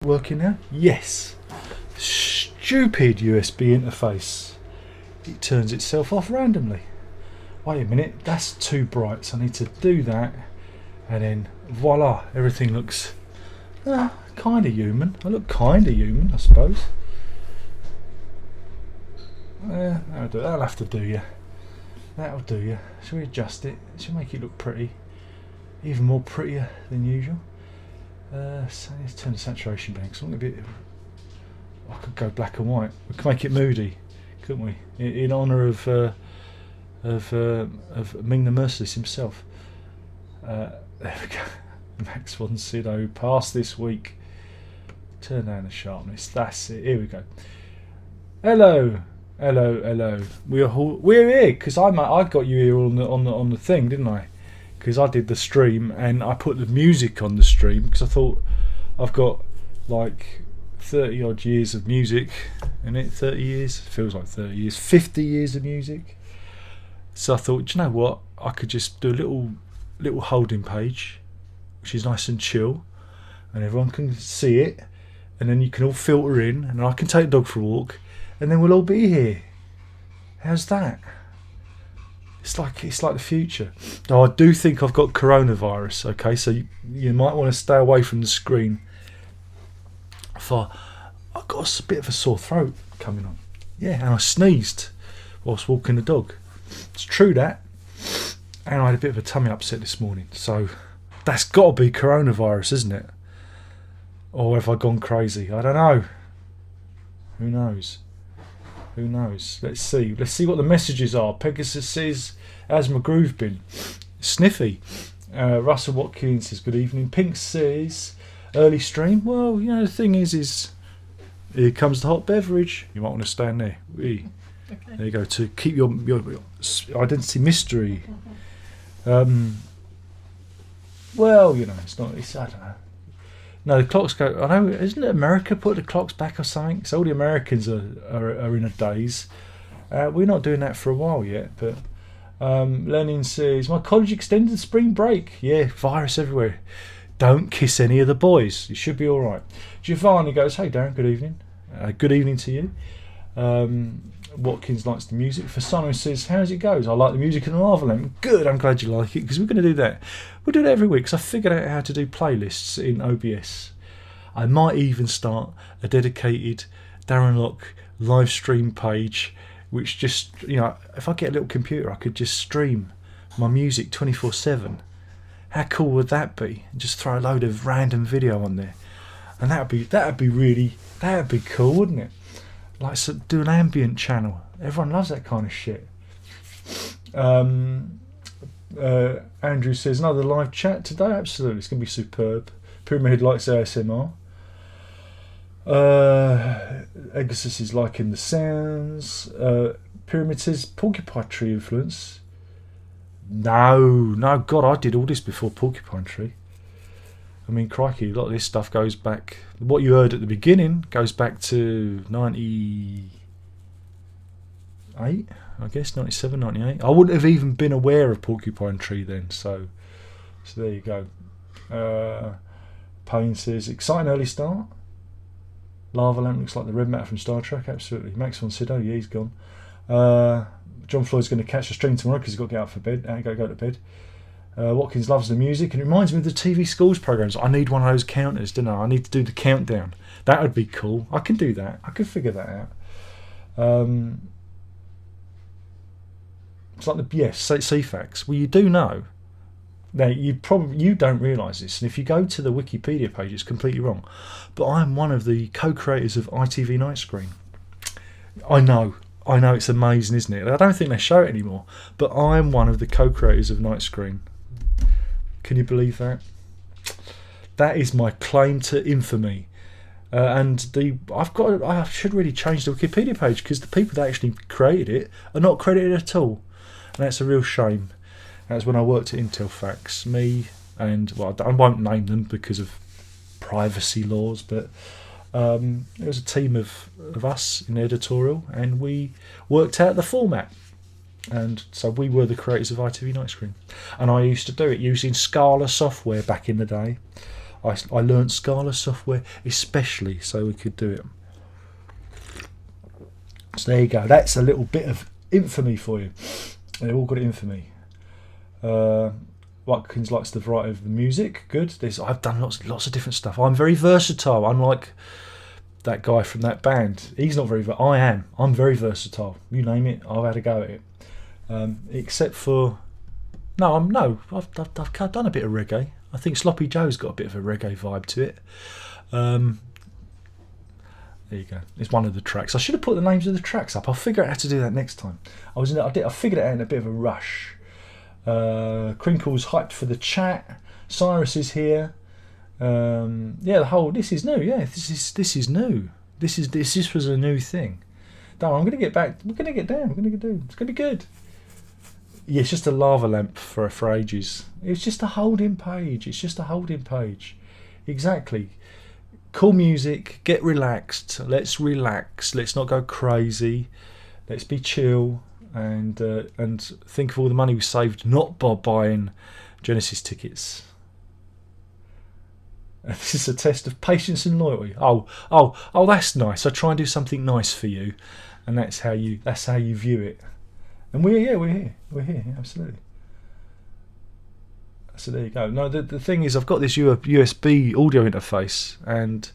Working now? Yes. Stupid USB interface. It turns itself off randomly. Wait a minute, that's too bright, so I need to do that, and then voila, everything looks kind of human. I look kind of human, I suppose. That'll have to do you. That'll do you. Shall we adjust it? Shall we make it look pretty? Even more prettier than usual. So let's turn the saturation down, because I could go black and white. We could make it moody, couldn't we? In honour of Ming the Merciless himself. There we go. Max von Sydow passed this week. Turn down the sharpness. That's it. Here we go. Hello. We're here because I got you here on the thing, didn't I? Because I did the stream and I put the music on the stream because I thought I've got like 30 odd years of music in it. 30 years feels like 30 years. 50 years of music. So I thought, do you know what? I could just do a little holding page, which is nice and chill, and everyone can see it, and then you can all filter in, and I can take the dog for a walk, and then we'll all be here. How's that? It's like the future. Now I do think I've got coronavirus. Okay, so you might want to stay away from the screen. I've got a bit of a sore throat coming on. Yeah, and I sneezed whilst walking the dog. It's true that. And I had a bit of a tummy upset this morning. So that's got to be coronavirus, isn't it? Or have I gone crazy? I don't know. Who knows? Let's see what the messages are. Pegasus says, how's my groove been? Sniffy. Russell Watkins says, good evening. Pink says, early stream. Well, the thing is here comes the hot beverage. You might want to stand there. Okay. There you go, to keep your identity mystery. Well, it's not. I don't know. No, the clocks go. I know. Isn't it America put the clocks back or something? So all the Americans are in a daze. We're not doing that for a while yet. But Lenin says, my college extended spring break. Yeah, virus everywhere. Don't kiss any of the boys. You should be all right. Giovanni goes, hey Darren, good evening. Good evening to you. Watkins likes the music. Fasano says, how's it goes? I like the music and the lava lamp. Good, I'm glad you like it, because we're going to do that. We'll do that every week, because I figured out how to do playlists in OBS. I might even start a dedicated Darren Locke live stream page, which just, if I get a little computer, I could just stream my music 24/7. How cool would that be? And just throw a load of random video on there. And that'd be cool, wouldn't it? Like, so do an ambient channel. Everyone loves that kind of shit. Andrew says, another live chat today? Absolutely, it's going to be superb. Pyramid likes ASMR. Agassiz is liking the sounds. Pyramid says, Porcupine Tree influence. No, God, I did all this before Porcupine Tree. I mean, crikey, a lot of this stuff goes back. What you heard at the beginning goes back to 98, I guess, 97, 98. I wouldn't have even been aware of Porcupine Tree then, so there you go. Payne says, exciting early start. Lava Lamp looks like the red matter from Star Trek, absolutely. Max von Sydow, yeah, he's gone. John Floyd's going to catch the stream tomorrow because he's got to get up for bed, go to bed. Watkins loves the music, and it reminds me of the TV schools programs. I need one of those counters, don't I? I need to do the countdown. That would be cool. I can do that. I can figure that out. It's like CFAX. Well, you do know. Now, you don't realise this, and if you go to the Wikipedia page, it's completely wrong. But I'm one of the co-creators of ITV Night Screen. I know, it's amazing, isn't it? I don't think they show it anymore, but I'm one of the co-creators of Night Screen. Can you believe that? That is my claim to infamy. I should really change the Wikipedia page, because the people that actually created it are not credited at all, and that's a real shame. That's when I worked at Intelfax. Me and, well, I won't name them because of privacy laws, but it was a team of us in editorial, and we worked out the format. And so we were the creators of ITV Night Screen. And I used to do it using Scala software back in the day. I learnt Scala software especially so we could do it. So there you go. That's a little bit of infamy for you. They've all got infamy. Watkins likes the variety of the music. Good. I've done lots of different stuff. I'm very versatile, unlike that guy from that band. He's not very. I am. I'm very versatile. You name it, I've had a go at it. Except for I've done a bit of reggae. I think Sloppy Joe's got a bit of a reggae vibe to it. There you go. It's one of the tracks. I should have put the names of the tracks up. I'll figure out how to do that next time. I figured it out in a bit of a rush. Crinkle's hyped for the chat. Cyrus is here. This is new. Yeah, this is new. This was a new thing. Don't worry, I'm going to get back. We're going to get down. It's going to be good. Yeah, it's just a lava lamp for ages. It's just a holding page. Exactly. Cool music. Get relaxed. Let's relax. Let's not go crazy. Let's be chill and think of all the money we saved not by buying Genesis tickets. This is a test of patience and loyalty. Oh, that's nice. I try and do something nice for you, and that's how you view it. And we're here, absolutely. So there you go. No, the thing is, I've got this USB audio interface, and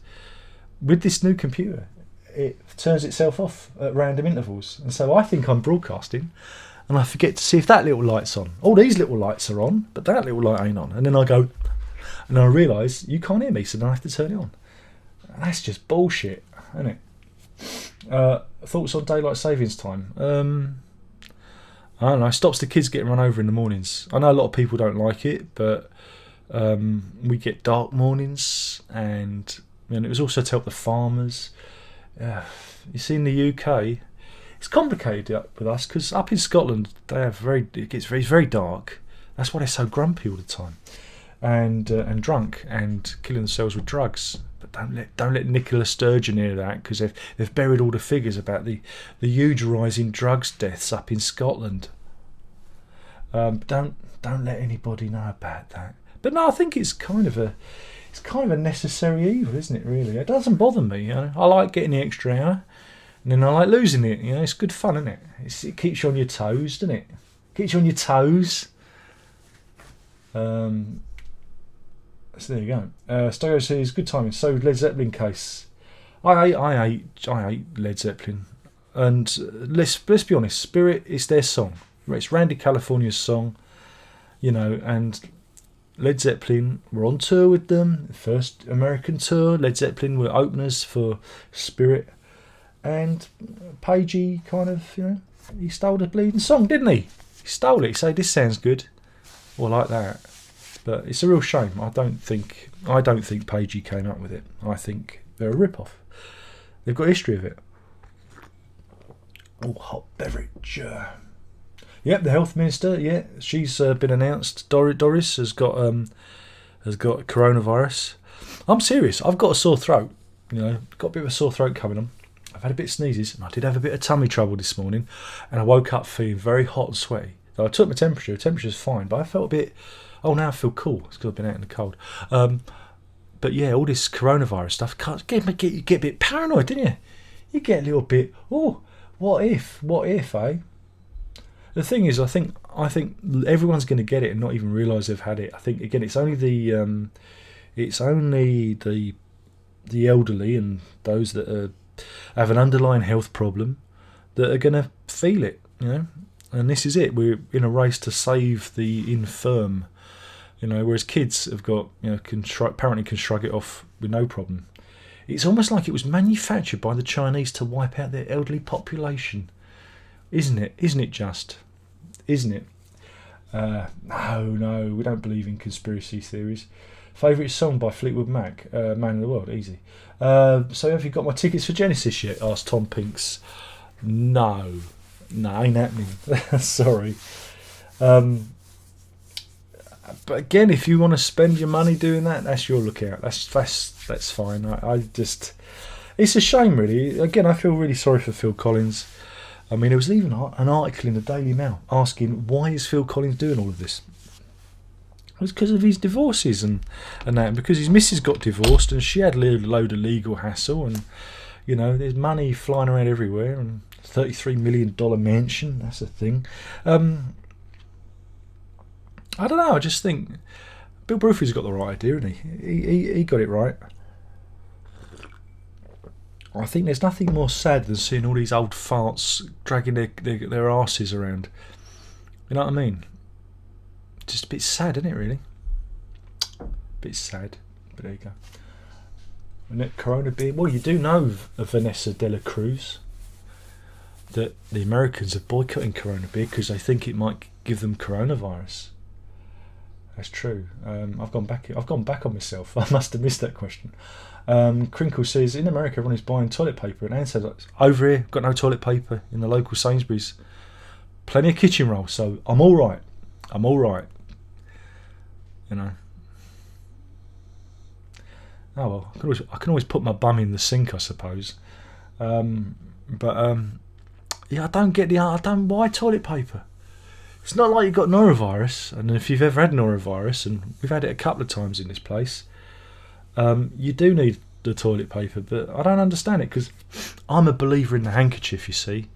with this new computer, it turns itself off at random intervals, and so I think I'm broadcasting, and I forget to see if that little light's on. All these little lights are on, but that little light ain't on, and then I go, and I realise you can't hear me, so then I have to turn it on. That's just bullshit, isn't it? Thoughts on daylight savings time? I don't know. It stops the kids getting run over in the mornings. I know a lot of people don't like it, but we get dark mornings, and it was also to help the farmers. You see, in the UK, it's complicated with us because up in Scotland it gets very dark. That's why they're so grumpy all the time, and drunk and killing themselves with drugs. But don't let Nicola Sturgeon hear that, because they've buried all the figures about the huge rise in drugs deaths up in Scotland. Don't let anybody know about that. But no, I think it's kind of a necessary evil, isn't it? Really, it doesn't bother me. I like getting the extra hour, and then I like losing it. It's good fun, isn't it? It keeps you on your toes, doesn't it? Keeps you on your toes. So there you go. Stogo says good timing. So Led Zeppelin case. I hate Led Zeppelin, and let's be honest. Spirit is their song. It's Randy California's song, and Led Zeppelin were on tour with them. First American tour. Led Zeppelin were openers for Spirit, and Pagey kind of he stole the bleeding song, didn't he? He stole it. He said this sounds good, or like that. But it's a real shame. I don't think Pagey came up with it. I think they're a rip-off. They've got a history of it. Oh, hot beverage. Yep, the health minister. Yeah, she's been announced. Doris has got coronavirus. I'm serious. I've got a sore throat. Got a bit of a sore throat coming on. I've had a bit of sneezes, and I did have a bit of tummy trouble this morning, and I woke up feeling very hot and sweaty. So I took my temperature. The temperature's fine, but I felt a bit. Oh, now I feel cool. It's because I've been out in the cold. But yeah, all this coronavirus stuff you get a bit paranoid, didn't you? You get a little bit. Oh, what if? Eh? The thing is, I think everyone's going to get it and not even realise they've had it. I think again, it's only the elderly and those that have an underlying health problem that are going to feel it. And this is it. We're in a race to save the infirm. Whereas kids have got, apparently can shrug it off with no problem. It's almost like it was manufactured by the Chinese to wipe out their elderly population, isn't it? Isn't it just? Isn't it? No, we don't believe in conspiracy theories. Favourite song by Fleetwood Mac, Man of the World, easy. So have you got my tickets for Genesis yet? Asked Tom Pinks. No, ain't happening. Sorry. But again, if you want to spend your money doing that, that's your lookout. That's fine. I just, it's a shame, really. Again, I feel really sorry for Phil Collins. I mean, there was even an article in the Daily Mail asking why is Phil Collins doing all of this. It was because of his divorces and that, and because his missus got divorced and she had a load of legal hassle, and there's money flying around everywhere, and $33 million mansion, that's a thing. I don't know, I just think Bill Bruford's got the right idea, hasn't he got it right. I think there's nothing more sad than seeing all these old farts dragging their arses around. You know what I mean? Just a bit sad, isn't it, really? A bit sad, but there you go. And that Corona beer, well, you do know of Vanessa de la Cruz, that the Americans are boycotting Corona beer because they think it might give them coronavirus. That's true. I've gone back on myself. I must have missed that question. Crinkle says, in America everyone is buying toilet paper, and Anne says, over here, got no toilet paper in the local Sainsbury's. Plenty of kitchen roll, so I'm all right. Oh well, I can always put my bum in the sink, I suppose. Yeah, I don't get why toilet paper. It's not like you've got norovirus, and if you've ever had norovirus, and we've had it a couple of times in this place, you do need the toilet paper, but I don't understand it, because I'm a believer in the handkerchief, you see,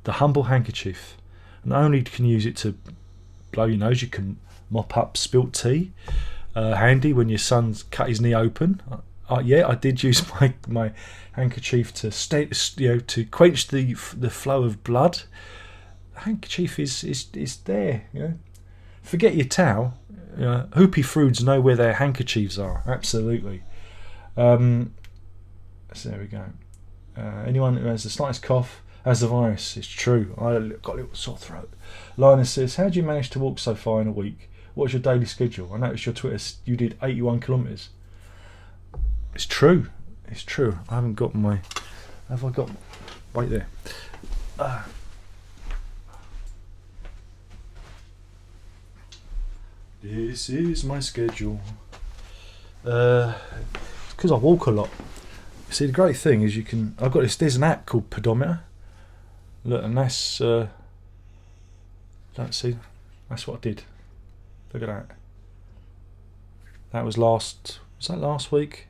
the humble handkerchief. Not only can you use it to blow your nose, you can mop up spilt tea. Handy when your son's cut his knee open. Yeah, I did use my handkerchief to to quench the flow of blood. The handkerchief is there. Forget your towel. Hoopy froods know where their handkerchiefs are. Absolutely. So there we go. Anyone who has the slightest cough has the virus. It's true. I got a little sore throat. Linus says, how do you manage to walk so far in a week? What's your daily schedule? I noticed your Twitter, you did 81 kilometres. It's true. I haven't got my... Have I got... Wait there. This is my schedule. Because I walk a lot. See, the great thing is there's an app called Pedometer. Look, and that's... don't see. That's what I did. Look at that. That was last... Was that last week?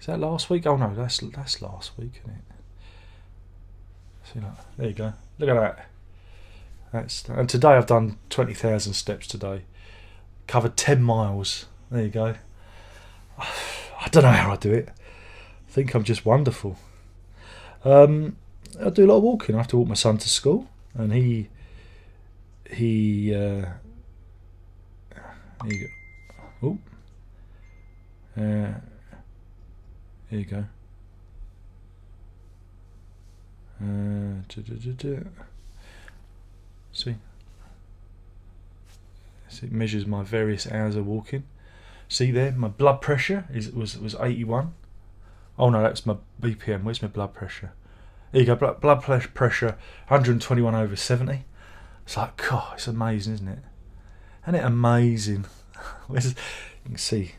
Is that last week? Oh no, that's last week, isn't it? See, look, there you go. Look at that. And today I've done 20,000 steps today. Covered 10 miles. There you go. I don't know how I do it. I think I'm just wonderful. I do a lot of walking. I have to walk my son to school, and he there you go. Oh. There you go. See, it measures my various hours of walking. See there, my blood pressure was 81. Oh no, that's my BPM. Where's my blood pressure? There you go, blood pressure 121/70. It's like, God, it's amazing, isn't it? Isn't it amazing? You can see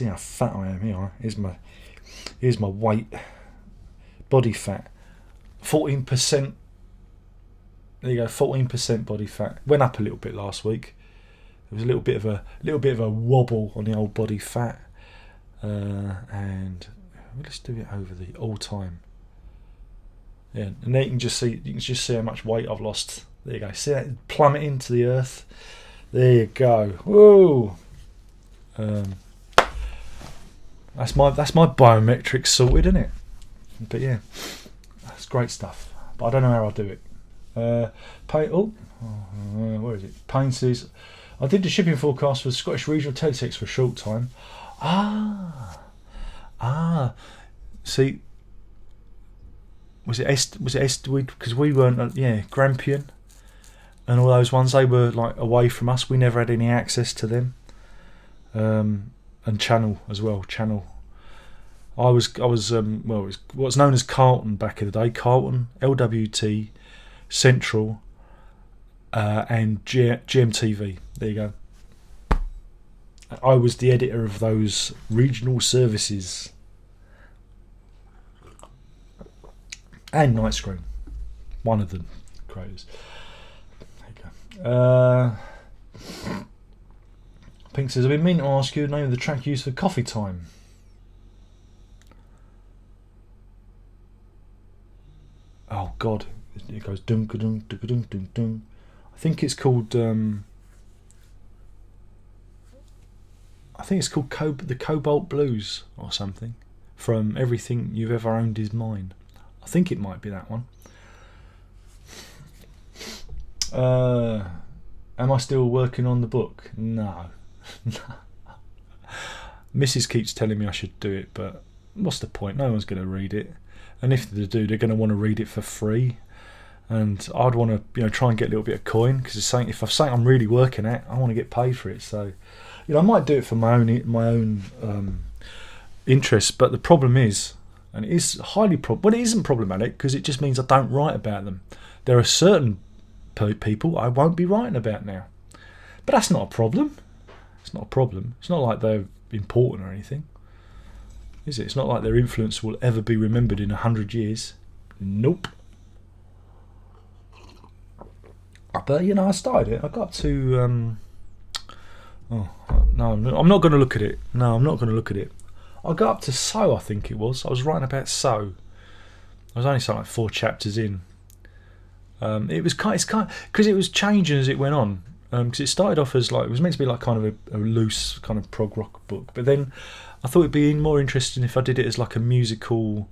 how fat I am here. Here's my weight, body fat, 14%. There you go, 14% body fat. Went up a little bit last week. There was a little bit of a wobble on the old body fat, and let's do it over the all time. Yeah, and there you can just see how much weight I've lost. There you go. See that plummeting to the earth. There you go. Whoa. That's my biometrics sorted, isn't it? But yeah, that's great stuff. But I don't know how I'll do it. Where is it? Payne says, I did the shipping forecast for the Scottish Regional Teletext for a short time. See, was it Est? Because we weren't. Grampian and all those ones. They were like away from us. We never had any access to them. And Channel as well. Channel. I was it was what's known as Carlton back in the day. Carlton, LWT, Central, and GMTV. There you go. I was the editor of those regional services. And Night Screen. One of the creators. There you go. Pink says, I've been meaning to ask you the name of the track used for Coffee Time. Oh God, it goes dum dum dum dum dum dum. I think it's called the Cobalt Blues or something, from Everything You've Ever Owned Is Mine. I think it might be that one. Am I still working on the book? No. Mrs. keeps telling me I should do it, but what's the point? No one's going to read it, and if they do, they're going to want to read it for free. And I'd want to, try and get a little bit of coin, because if I'm saying I'm really working at, I want to get paid for it. So, I might do it for my own interest. But the problem is, and it is it isn't problematic, because it just means I don't write about them. There are certain people I won't be writing about now, but that's not a problem. It's not a problem. It's not like they're important or anything, is it? It's not like their influence will ever be remembered in 100 years. Nope. But I started it. I got to no, I'm not going to look at it. No, I'm not going to look at it. I got up to So, I think it was. I was writing about So. I was only something like 4 chapters in. It was because it was changing as it went on. Because it started off as it was meant to be kind of a loose kind of prog rock book, but then I thought it'd be more interesting if I did it as a musical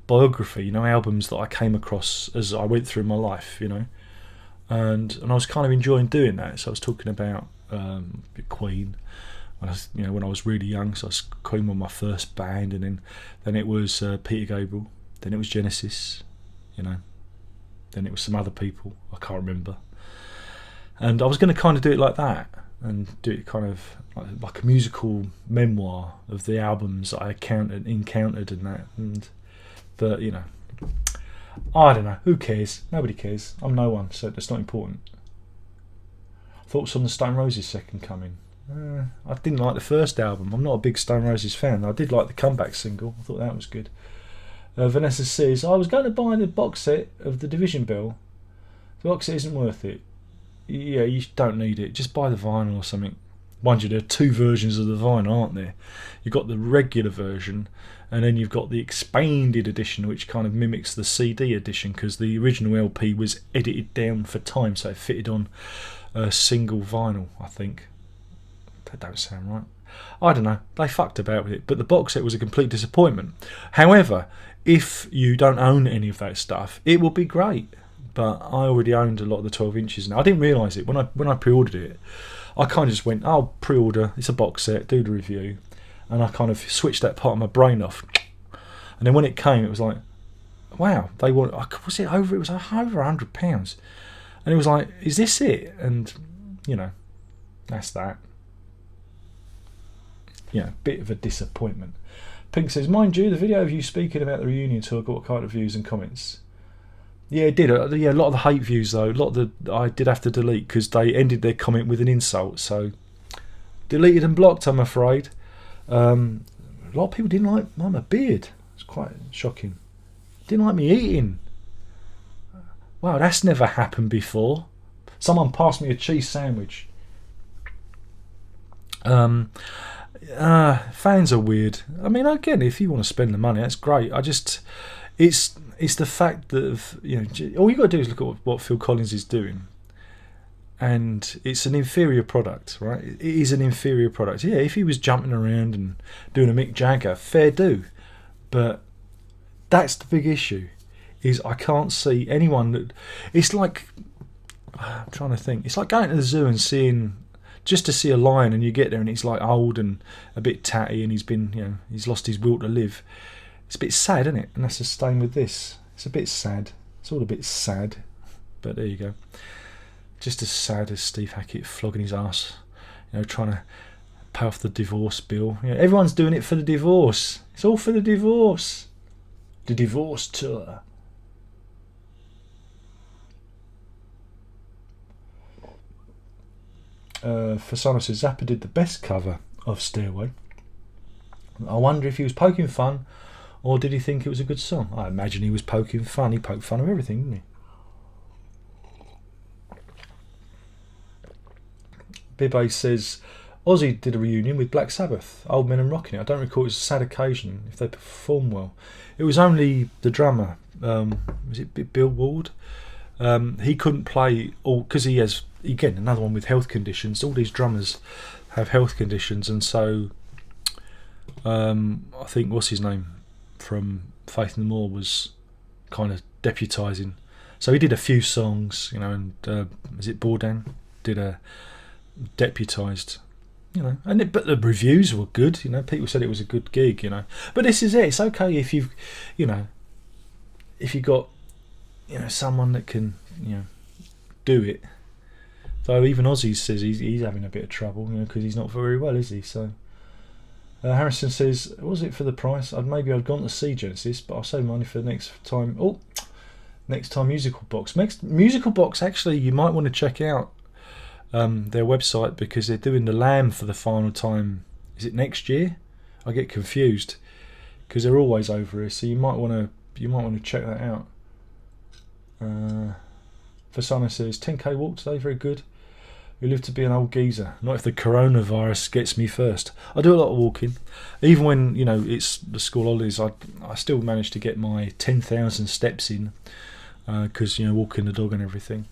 biography. Albums that I came across as I went through my life. And I was kind of enjoying doing that. So I was talking about Queen when I was really young. So I was Queen was my first band, and then it was Peter Gabriel, then it was Genesis, then it was some other people I can't remember. And I was going to kind of do it like that, and do it kind of like a musical memoir of the albums that I encountered and that. But I don't know. Who cares? Nobody cares. I'm no one, so that's not important. Thoughts on the Stone Roses second coming? I didn't like the first album. I'm not a big Stone Roses fan. I did like the comeback single. I thought that was good. Vanessa says, I was going to buy the box set of The Division Bell. The box set isn't worth it. Yeah, you don't need it. Just buy the vinyl or something. Mind you, there are 2 versions of the vinyl, aren't there? You've got the regular version, and then you've got the expanded edition, which kind of mimics the CD edition, because the original LP was edited down for time, so it fitted on a single vinyl, I think. That don't sound right. I don't know. They fucked about with it, but the box set was a complete disappointment. However, if you don't own any of that stuff, it will be great. But I already owned a lot of the 12 inches now. I didn't realise it when I pre-ordered it. I kind of just went, I'll pre-order. It's a box set. Do the review, and I kind of switched that part of my brain off. And then when it came, it was like, wow, they want. Was it over? It was over £100, and it was like, is this it? And that's that. Bit of a disappointment. Pink says, mind you, the video of you speaking about the reunion tour got what kind of views and comments? Yeah, it did. Yeah, a lot of the hate views though. I did have to delete because they ended their comment with an insult. So deleted and blocked, I'm afraid. A lot of people didn't like my beard. It's quite shocking. Didn't like me eating. Wow, that's never happened before. Someone passed me a cheese sandwich. Fans are weird. I mean, again, if you want to spend the money, that's great. It's the fact that all you got to do is look at what Phil Collins is doing, and it's an inferior product, right? It is an inferior product. Yeah, if he was jumping around and doing a Mick Jagger, fair do, but that's the big issue. Is I can't see anyone that. It's like I'm trying to think. It's like going to the zoo and seeing. Just to see a lion, and you get there and he's old and a bit tatty, and he's lost his will to live. It's a bit sad, isn't it? And that's the same with this. It's a bit sad. It's all a bit sad, but there you go. Just as sad as Steve Hackett flogging his ass, trying to pay off the divorce bill. Everyone's doing it for the divorce. It's all for the divorce. The divorce tour. Fasano says Zappa did the best cover of Stairway. I wonder if he was poking fun, or did he think it was a good song? I imagine he was poking fun. He poked fun of everything, didn't he? Bibe says, Ozzy did a reunion with Black Sabbath, Old Men and Rocking It. I don't recall it was a sad occasion if they performed well. It was only the drummer, was it Bill Ward? He couldn't play all because he has, again, another one with health conditions. All these drummers have health conditions, and so I think what's his name from Faith No More was kind of deputising. So he did a few songs, and is it Bourdain did a deputised, but the reviews were good. People said it was a good gig. But this is it. It's okay if you've, if you got, someone that can, do it. Though even Ozzy says he's having a bit of trouble, because he's not very well, is he? So Harrison says, was it for the price? Maybe I'd gone to see Genesis, but I'll save money for the next time. Oh, next time Musical Box. Musical Box, actually, you might want to check out their website, because they're doing the Lamb for the final time. Is it next year? I get confused because they're always over here, so you might want to check that out. Fasana says 10k walk today, very good. You live to be an old geezer. Not if the coronavirus gets me first. I do a lot of walking, even when it's the school holidays. I still manage to get my 10,000 steps in because walking the dog and everything.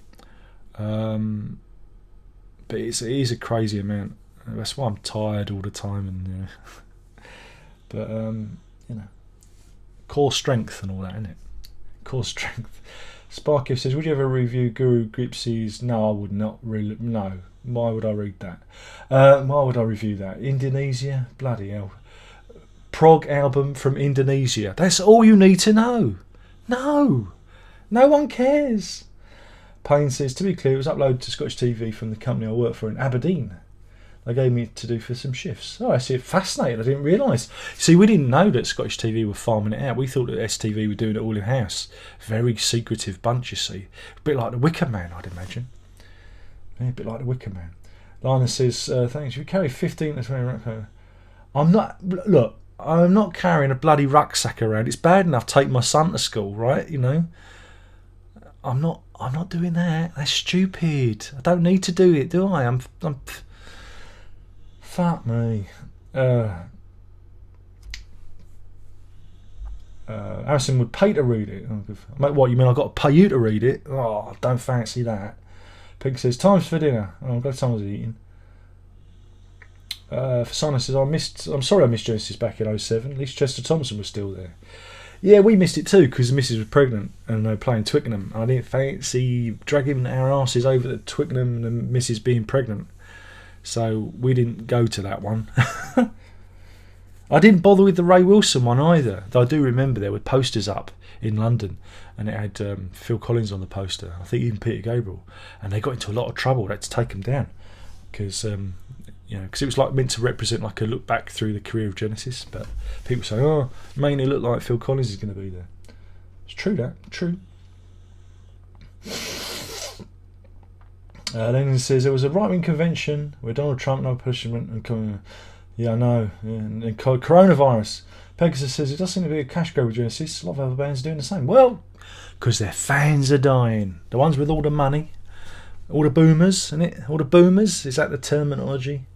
But it is a crazy amount. That's why I'm tired all the time, and but core strength and all that, isn't it? Core strength. Sparky says, would you ever review Guru Gripsy's? No, I would not really. No, why would I read that? Why would I review that? Indonesia, bloody hell. Prog album from Indonesia. That's all you need to know. No one cares. Payne says, to be clear, it was uploaded to Scottish TV from the company I work for in Aberdeen. They gave me to do for some shifts. Oh, I see. Fascinating. I didn't realise. See, we didn't know that Scottish TV were farming it out. We thought that STV were doing it all in-house. Very secretive bunch, you see. A bit like the Wicker Man, I'd imagine. Yeah, a bit like the Wicker Man. Lana says, thanks. You carry 15 to 20 rucksack. I'm not carrying a bloody rucksack around. It's bad enough taking my son to school, right? I'm not doing that. That's stupid. I don't need to do it, do I? I'm fuck me. Harrison would pay to read it. What, you mean I've got to pay you to read it? Oh, I don't fancy that. Pig says, time's for dinner. Oh, I'm glad someone's eating. Fasana says, I'm sorry I missed Genesis back in 07. At least Chester Thompson was still there. Yeah, we missed it too because the missus was pregnant and they were playing Twickenham. I didn't fancy dragging our asses over to Twickenham and the missus being pregnant. So we didn't go to that one. I didn't bother with the Ray Wilson one either. Though I do remember there were posters up in London and it had Phil Collins on the poster. I think even Peter Gabriel. And they got into a lot of trouble. They had to take them down because because it was like meant to represent like a look back through the career of Genesis. But people say, oh, mainly look like Phil Collins is going to be there. It's true, that. True. Lenin says, there was a right-wing convention where Donald Trump, no person went and come. Yeah, I know. Yeah, and coronavirus. Pegasus says, it does seem to be a cash grab with Genesis. A lot of other bands doing the same. Well, because their fans are dying. The ones with all the money. All the boomers, isn't it? All the boomers, is that the terminology?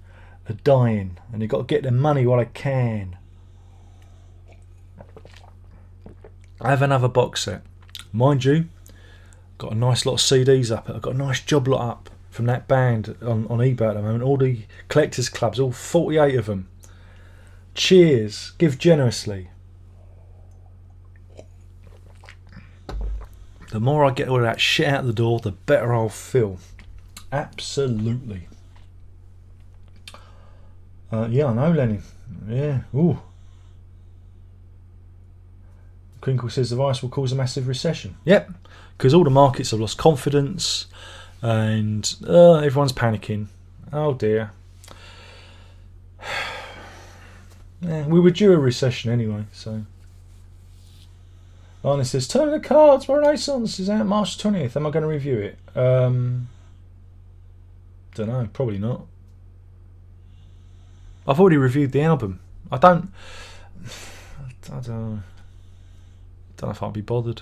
Are dying. And they've got to get their money while they can. I have another box set. Mind you, got a nice lot of CDs up. I've got a nice job lot up from that band on eBay at the moment. All the collectors clubs, all 48 of them. Cheers. Give generously. The more I get all of that shit out the door, the better I'll feel. Absolutely. Yeah, I know, Lenny. Yeah. Ooh. Crinkle says the virus will cause a massive recession. Yep. Because all the markets have lost confidence and everyone's panicking. Oh dear. Yeah, we were due a recession anyway, so. Lana says, Turn of the Cards, Renaissance is out March 20th. Am I going to review it? Don't know, probably not. I've already reviewed the album. I don't know if I'll be bothered.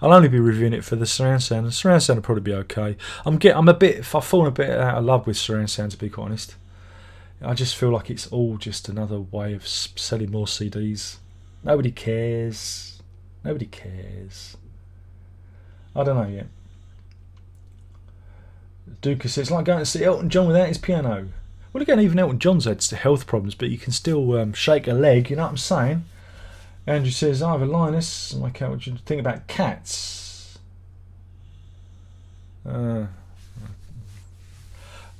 I'll only be reviewing it for the surround sound. The surround sound will probably be okay. I've fallen a bit out of love with surround sound, to be quite honest. I just feel like it's all just another way of selling more CDs. Nobody cares. Nobody cares. I don't know yet. Duca says, it's like going to see Elton John without his piano. Well, again, even Elton John's had health problems, but you can still shake a leg, you know what I'm saying? Andrew says, Ivor Linus, my cat, what do you think about cats?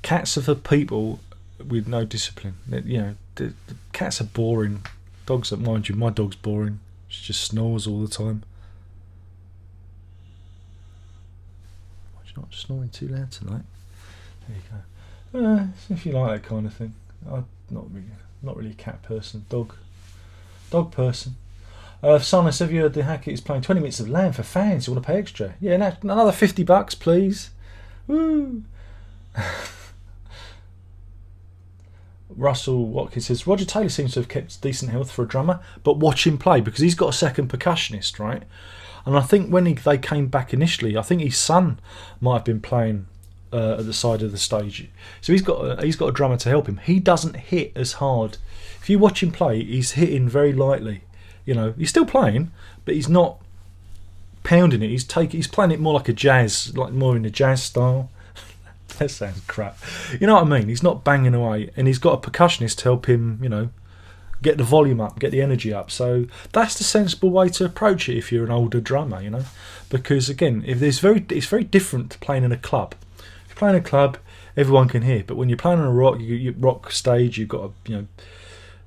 Cats are for people with no discipline. You know, the cats are boring. Dogs, mind you, my dog's boring. She just snores all the time. Why are you not snoring too loud tonight? There you go. If you like that kind of thing. I'm not really a cat person. Dog person. Silas, have you heard the Hackett is playing 20 minutes of Lamb for fans? You want to pay extra? Yeah, another $50, please. Woo! Russell Watkins says, Roger Taylor seems to have kept decent health for a drummer, but watch him play because he's got a second percussionist, right? And I think when they came back initially, I think his son might have been playing at the side of the stage. So he's got a drummer to help him. He doesn't hit as hard. If you watch him play, he's hitting very lightly. You know, he's still playing, but he's not pounding it. He's playing it more like a jazz, like more in a jazz style. That sounds crap. You know what I mean? He's not banging away, and he's got a percussionist to help him, you know, get the volume up, get the energy up. So that's the sensible way to approach it if you're an older drummer, you know. Because again, it's very different to playing in a club. If you're playing in a club, everyone can hear, but when you're playing on a rock stage, you've got to,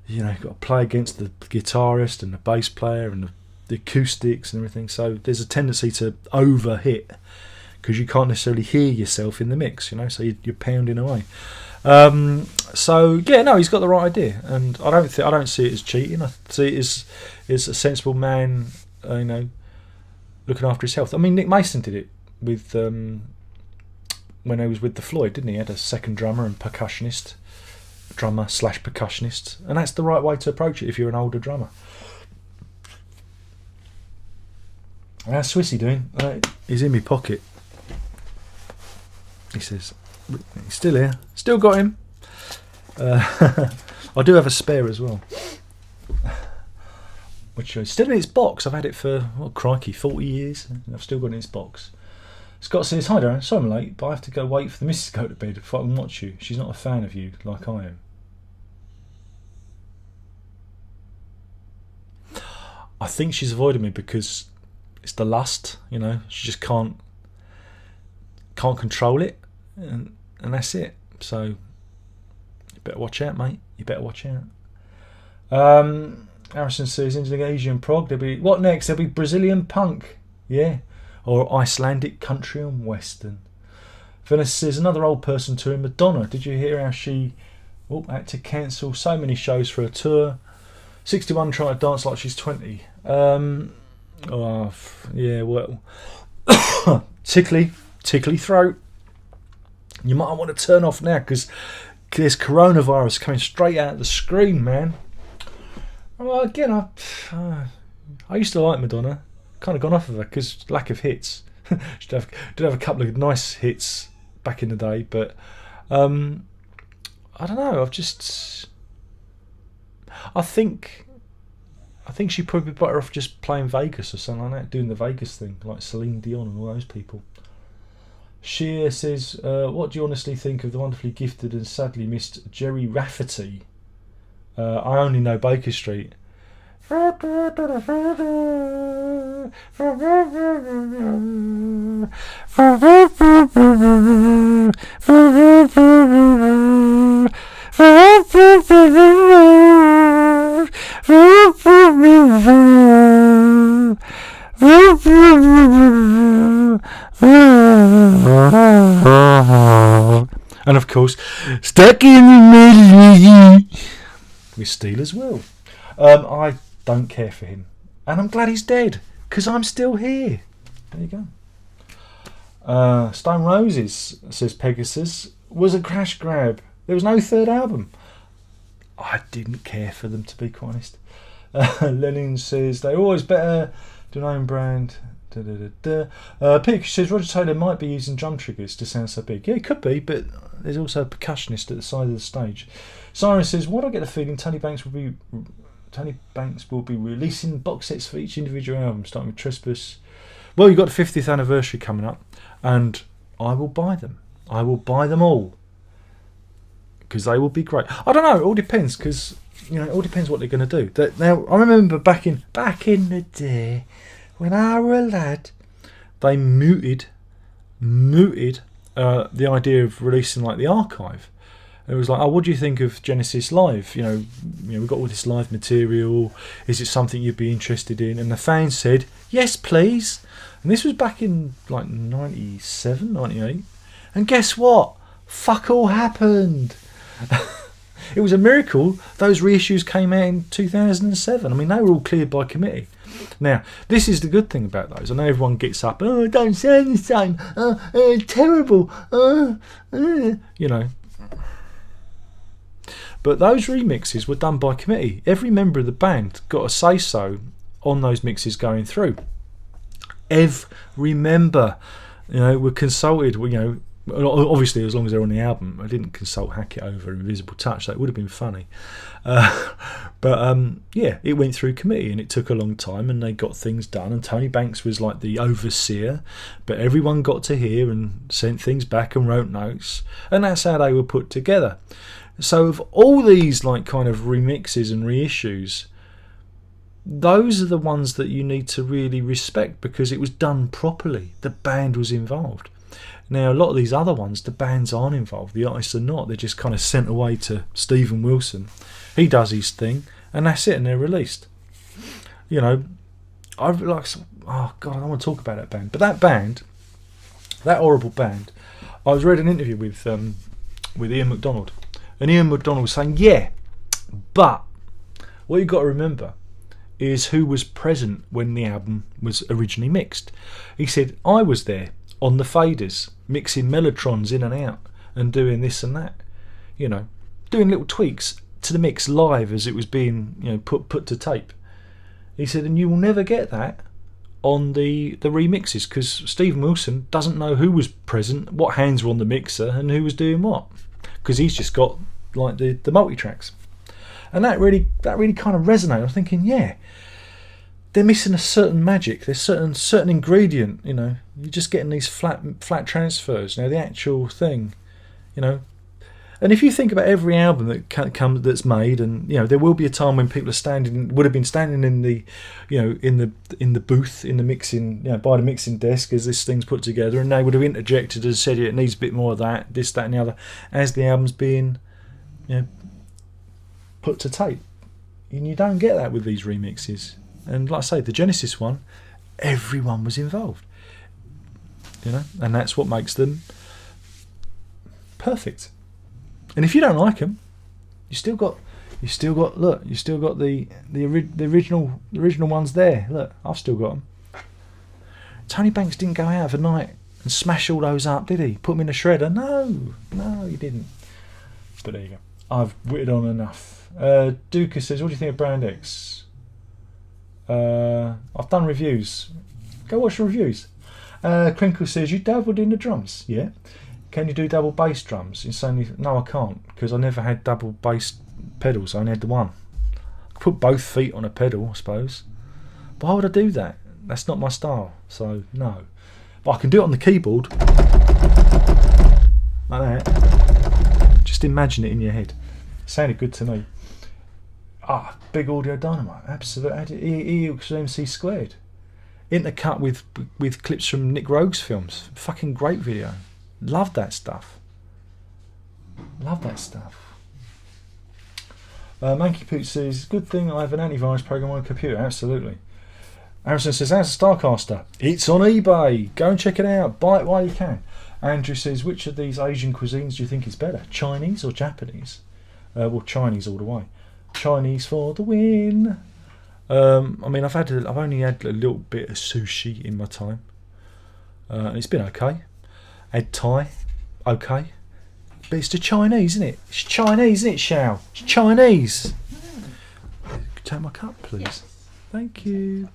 you've got to play against the guitarist and the bass player and the acoustics and everything. So there's a tendency to overhit because you can't necessarily hear yourself in the mix, you know. So you're pounding away. So yeah, no, he's got the right idea, and I don't see it as cheating. I see it as a sensible man, you know, looking after his health. I mean, Nick Mason did it with when he was with the Floyd, didn't he? He had a second drummer and percussionist. Drummer/percussionist, and that's the right way to approach it if you're an older drummer. How's Swissy doing? He's in my pocket. He says he's still here, still got him. I do have a spare as well, which is still in its box. I've had it for, oh crikey, 40 years, and I've still got it in its box. Scott says, hi Darren, sorry I'm late, but I have to go wait for the missus to go to bed before I can watch you. She's not a fan of you like I am. I think she's avoided me because it's the lust, you know. She just can't control it, and that's it. So you better watch out, mate. You better watch out. Harrison says Indonesian prog. What next? There'll be Brazilian punk, yeah, or Icelandic country and western. Vanessa says another old person touring Madonna. Did you hear how she had to cancel so many shows for a tour? 61 trying to dance like she's 20. Yeah, well, tickly throat. You might want to turn off now because there's coronavirus coming straight out of the screen, man. Well, again, I used to like Madonna. Kind of gone off of her because lack of hits. She did have a couple of nice hits back in the day, but I don't know. I think she'd probably be better off just playing Vegas or something like that, doing the Vegas thing, like Celine Dion and all those people. Sheer says, what do you honestly think of the wonderfully gifted and sadly missed Jerry Rafferty? I only know Baker Street. And of course, Stuck in the Middle with Steele as well. I don't care for him, and I'm glad he's dead because I'm still here. There you go. Stone Roses, says Pegasus, was a crash grab. There was no third album. I didn't care for them, to be quite honest. Lenin says they're always better to name brand Pig says Roger Taylor might be using drum triggers to sound so big. Yeah, it could be, but there's also a percussionist at the side of the stage. Siren says, why do I get the feeling Tony Banks will be releasing box sets for each individual album, starting with Trespass? Well, you've got the 50th anniversary coming up, and I will buy them. I will buy them all, because they will be great. I don't know, it all depends, because it all depends what they're going to do. Now, I remember back in the day, when I were a lad, they mooted the idea of releasing like the archive. It was like, oh, what do you think of Genesis Live? We've got all this live material. Is it something you'd be interested in? And the fans said, yes, please. And this was back in like 97, 98. And guess what? Fuck all happened. It was a miracle those reissues came out in 2007. I mean, they were all cleared by committee. Now, this is the good thing about those. I know everyone gets up, oh, don't sound the same, terrible, But those remixes were done by committee. Every member of the band got a say-so on those mixes going through. Every member, were consulted, obviously as long as they're on the album. I didn't consult Hackett over Invisible Touch, that would have been funny. It went through committee and it took a long time and they got things done, and Tony Banks was like the overseer, but everyone got to hear and sent things back and wrote notes, and that's how they were put together. So of all these like kind of remixes and reissues, those are the ones that you need to really respect because it was done properly. The band was involved. Now, a lot of these other ones, the bands aren't involved, the artists are not. They're just kind of sent away to Stephen Wilson. He does his thing, and that's it, and they're released. I've like, oh God, I don't want to talk about that band. But that band, that horrible band, I was read an interview with Ian McDonald, and Ian McDonald was saying, yeah, but what you've got to remember is who was present when the album was originally mixed. He said, I was there on the faders, mixing mellotrons in and out and doing this and that, doing little tweaks to the mix live as it was being put to tape. He said, and you will never get that on the remixes because Stephen Wilson doesn't know who was present, what hands were on the mixer and who was doing what, because he's just got like the multi-tracks. And that really kind of resonated. I'm thinking, yeah, they're missing a certain magic. There's certain ingredient. You're just getting these flat transfers. Now the actual thing, And if you think about every album that's made, and there will be a time when people would have been standing in the, in the booth in the mixing, by the mixing desk as this thing's put together, and they would have interjected and said, it needs a bit more of that, this, that, and the other, as the album's being, put to tape. And you don't get that with these remixes. And like I say, the Genesis one, everyone was involved. And that's what makes them perfect. And if you don't like them, you still got the original ones there. Look, I've still got them. Tony Banks didn't go out of a night and smash all those up, did he? Put them in a shredder? No, he didn't. But there you go. I've witted on enough. Duca says, what do you think of Brand X? I've done reviews. Go watch the reviews. Crinkle says, you dabbled in the drums? Yeah. Can you do double bass drums? Insanely. No, I can't, because I never had double bass pedals. I only had the one. I put both feet on a pedal, I suppose. Why would I do that? That's not my style, so no. But I can do it on the keyboard. Like that. Just imagine it in your head. It sounded good to me. Big Audio Dynamite. Absolute MC squared. Intercut with clips from Nick Rogue's films. Fucking great video. Love that stuff. Manky Poot says, good thing I have an antivirus program on a computer. Absolutely. Harrison says, how's a Starcaster? It's on eBay. Go and check it out. Buy it while you can. Andrew says, which of these Asian cuisines do you think is better? Chinese or Japanese? Well, Chinese all the way. Chinese for the win. I've only had a little bit of sushi in my time. And it's been okay. Had Thai, okay. But it's the Chinese, isn't it? It's Chinese, isn't it, Shao? It's Chinese. Could you take my cup, please? Yes. Thank you.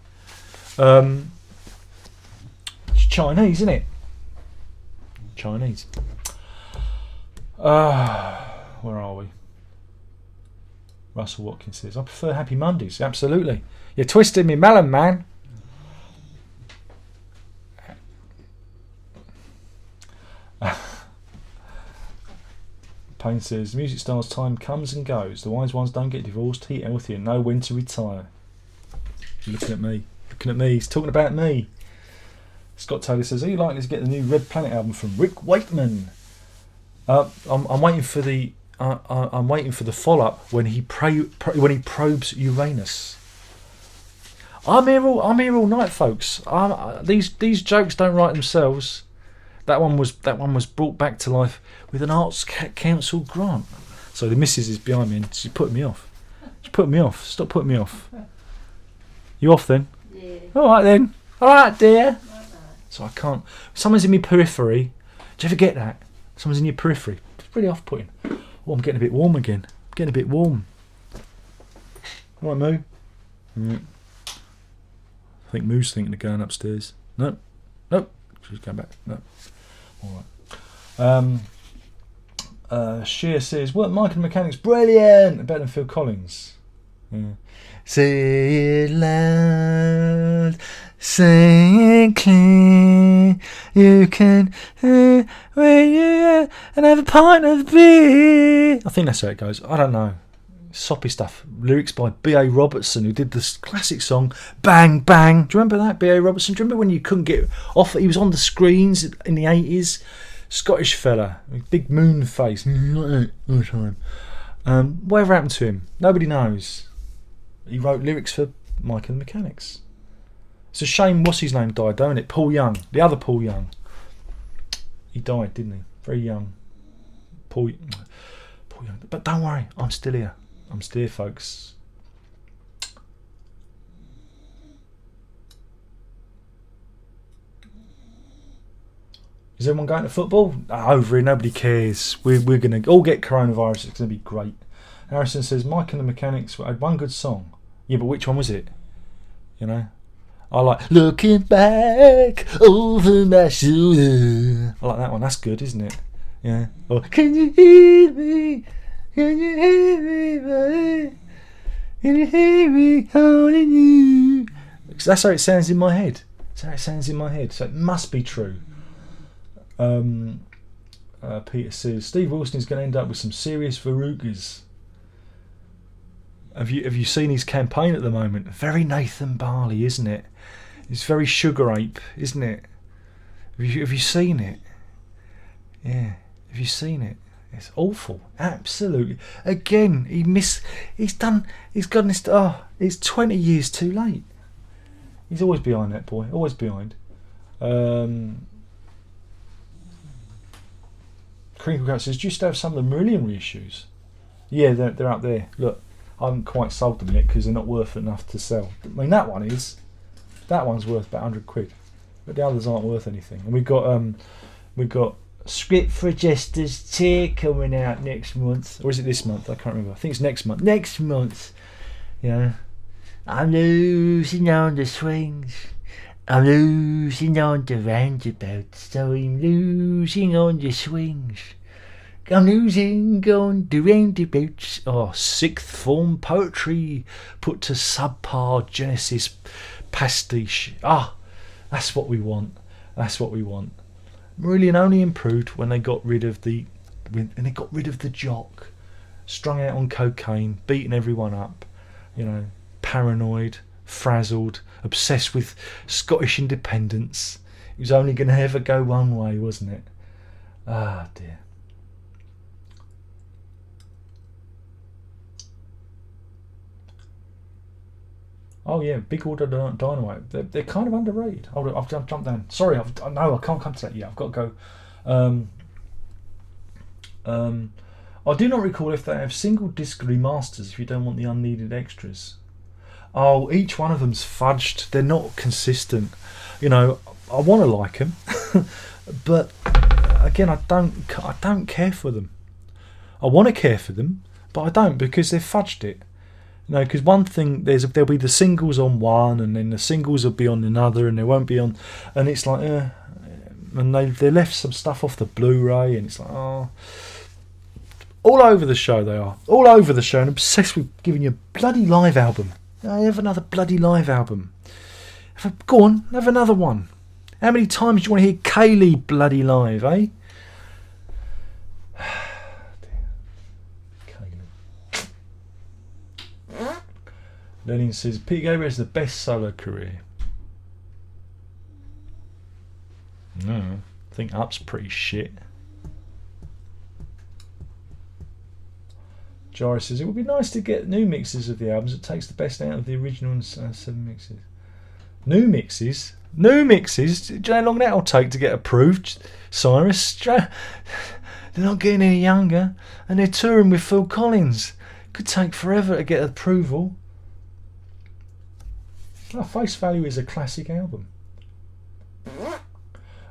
Chinese, isn't it? Chinese. Where are we? Russell Watkins says, I prefer Happy Mondays. Absolutely. You're twisting me melon, man. Payne says, music styles time comes and goes. The wise ones don't get divorced, eat healthy, and know when to retire. You're looking at me. Looking at me. He's talking about me. Scott Taylor says, are you likely to get the new Red Planet album from Rick Wakeman? I'm waiting for the I'm waiting for the follow-up when he probes Uranus. I'm here all night, folks. These jokes don't write themselves. That one was brought back to life with an Arts Council grant. So the missus is behind me and she's putting me off. She's putting me off. Stop putting me off. You off then? Yeah. All right then. All right, dear. So I can't. Someone's in my periphery. Do you ever get that? Someone's in your periphery. It's really off-putting. Oh, I'm getting a bit warm again. I'm getting a bit warm. All right, Moo. I think Moo's thinking of going upstairs. No. Nope. She's going back. No. All right. Sheer says, "What Michael Mechanic's brilliant. Better than Phil Collins." Yeah. Say it loud, say it clear. You can where you at and have a pint of beer. I think that's how it goes. I don't know. Soppy stuff. Lyrics by B.A. Robertson, who did this classic song Bang Bang. Do you remember that? B.A. Robertson. Do you remember when you couldn't get off? He was on the screens in the 80s. Scottish fella, big moon face. All the time. Whatever happened to him? Nobody knows. He wrote lyrics for Michael and the Mechanics. It's a shame. What's his name died, don't it? Paul Young, the other Paul Young. He died, didn't he? Very young. Paul Young. But don't worry, I'm still here. I'm still here, folks. Is everyone going to football? Over here, nobody cares. We're going to all get coronavirus. It's going to be great. Harrison says, Mike and the Mechanics had one good song. Yeah, but which one was it? You know? I like looking back over my shoulder. I like that one. That's good, isn't it? Yeah. Or can you hear me? Can you hear me, buddy? Can you hear me calling you? That's how it sounds in my head. That's how it sounds in my head. So it must be true. Peter says, Steve Wilson is going to end up with some serious verrugas. Have you seen his campaign at the moment? Very Nathan Barley, isn't it? It's very Sugar Ape, isn't it? Have you seen it? Yeah. Have you seen it? It's awful. Absolutely. Again, he's gotten this. Oh, it's 20 years too late. He's always behind that boy. Always behind. Crinkle Cat says, do you still have some of the Marillion reissues? Yeah, they're up there. Look. I haven't quite sold them yet because they're not worth enough to sell. I mean, that one's worth about 100 quid, but the others aren't worth anything. And we've got Script for a Jester's Tear coming out next month, or is it this month? I can't remember. I think it's next month. Next month, yeah. I'm losing on the swings. I'm losing on the roundabouts. So I'm losing on the swings. I'm losing on the roundabouts. Oh, sixth form poetry put to subpar Genesis pastiche. That's what we want. That's what we want. Marillion only improved when they got rid of the jock, strung out on cocaine, beating everyone up, you know, paranoid, frazzled, obsessed with Scottish independence. It was only going to ever go one way, wasn't it? Ah, dear. Oh yeah, Big Order Dynamite. They're kind of underrated. Hold on, I've jumped down. Sorry, no, I can't come to that yet. I've got to go. I do not recall if they have single disc remasters if you don't want the unneeded extras. Oh, each one of them's fudged. They're not consistent. You know, I want to like them, but again, I don't care for them. I want to care for them, but I don't because they've fudged it. No, because one thing there'll be the singles on one, and then the singles will be on another, and they won't be on, and it's like, and they left some stuff off the Blu-ray, and it's like, oh, all over the show they are, all over the show, and obsessed with giving you a bloody live album. I have another bloody live album. Go on, have another one. How many times do you want to hear Kaylee bloody live, eh? Lenin says Pete Gabriel has the best solo career. No, I think Up's pretty shit. Joris says it would be nice to get new mixes of the albums. It takes the best out of the original and 7 mixes. New mixes? New mixes? Do you know how long that'll take to get approved, Cyrus? They're not getting any younger, and they're touring with Phil Collins. Could take forever to get approval. Oh, Face Value is a classic album.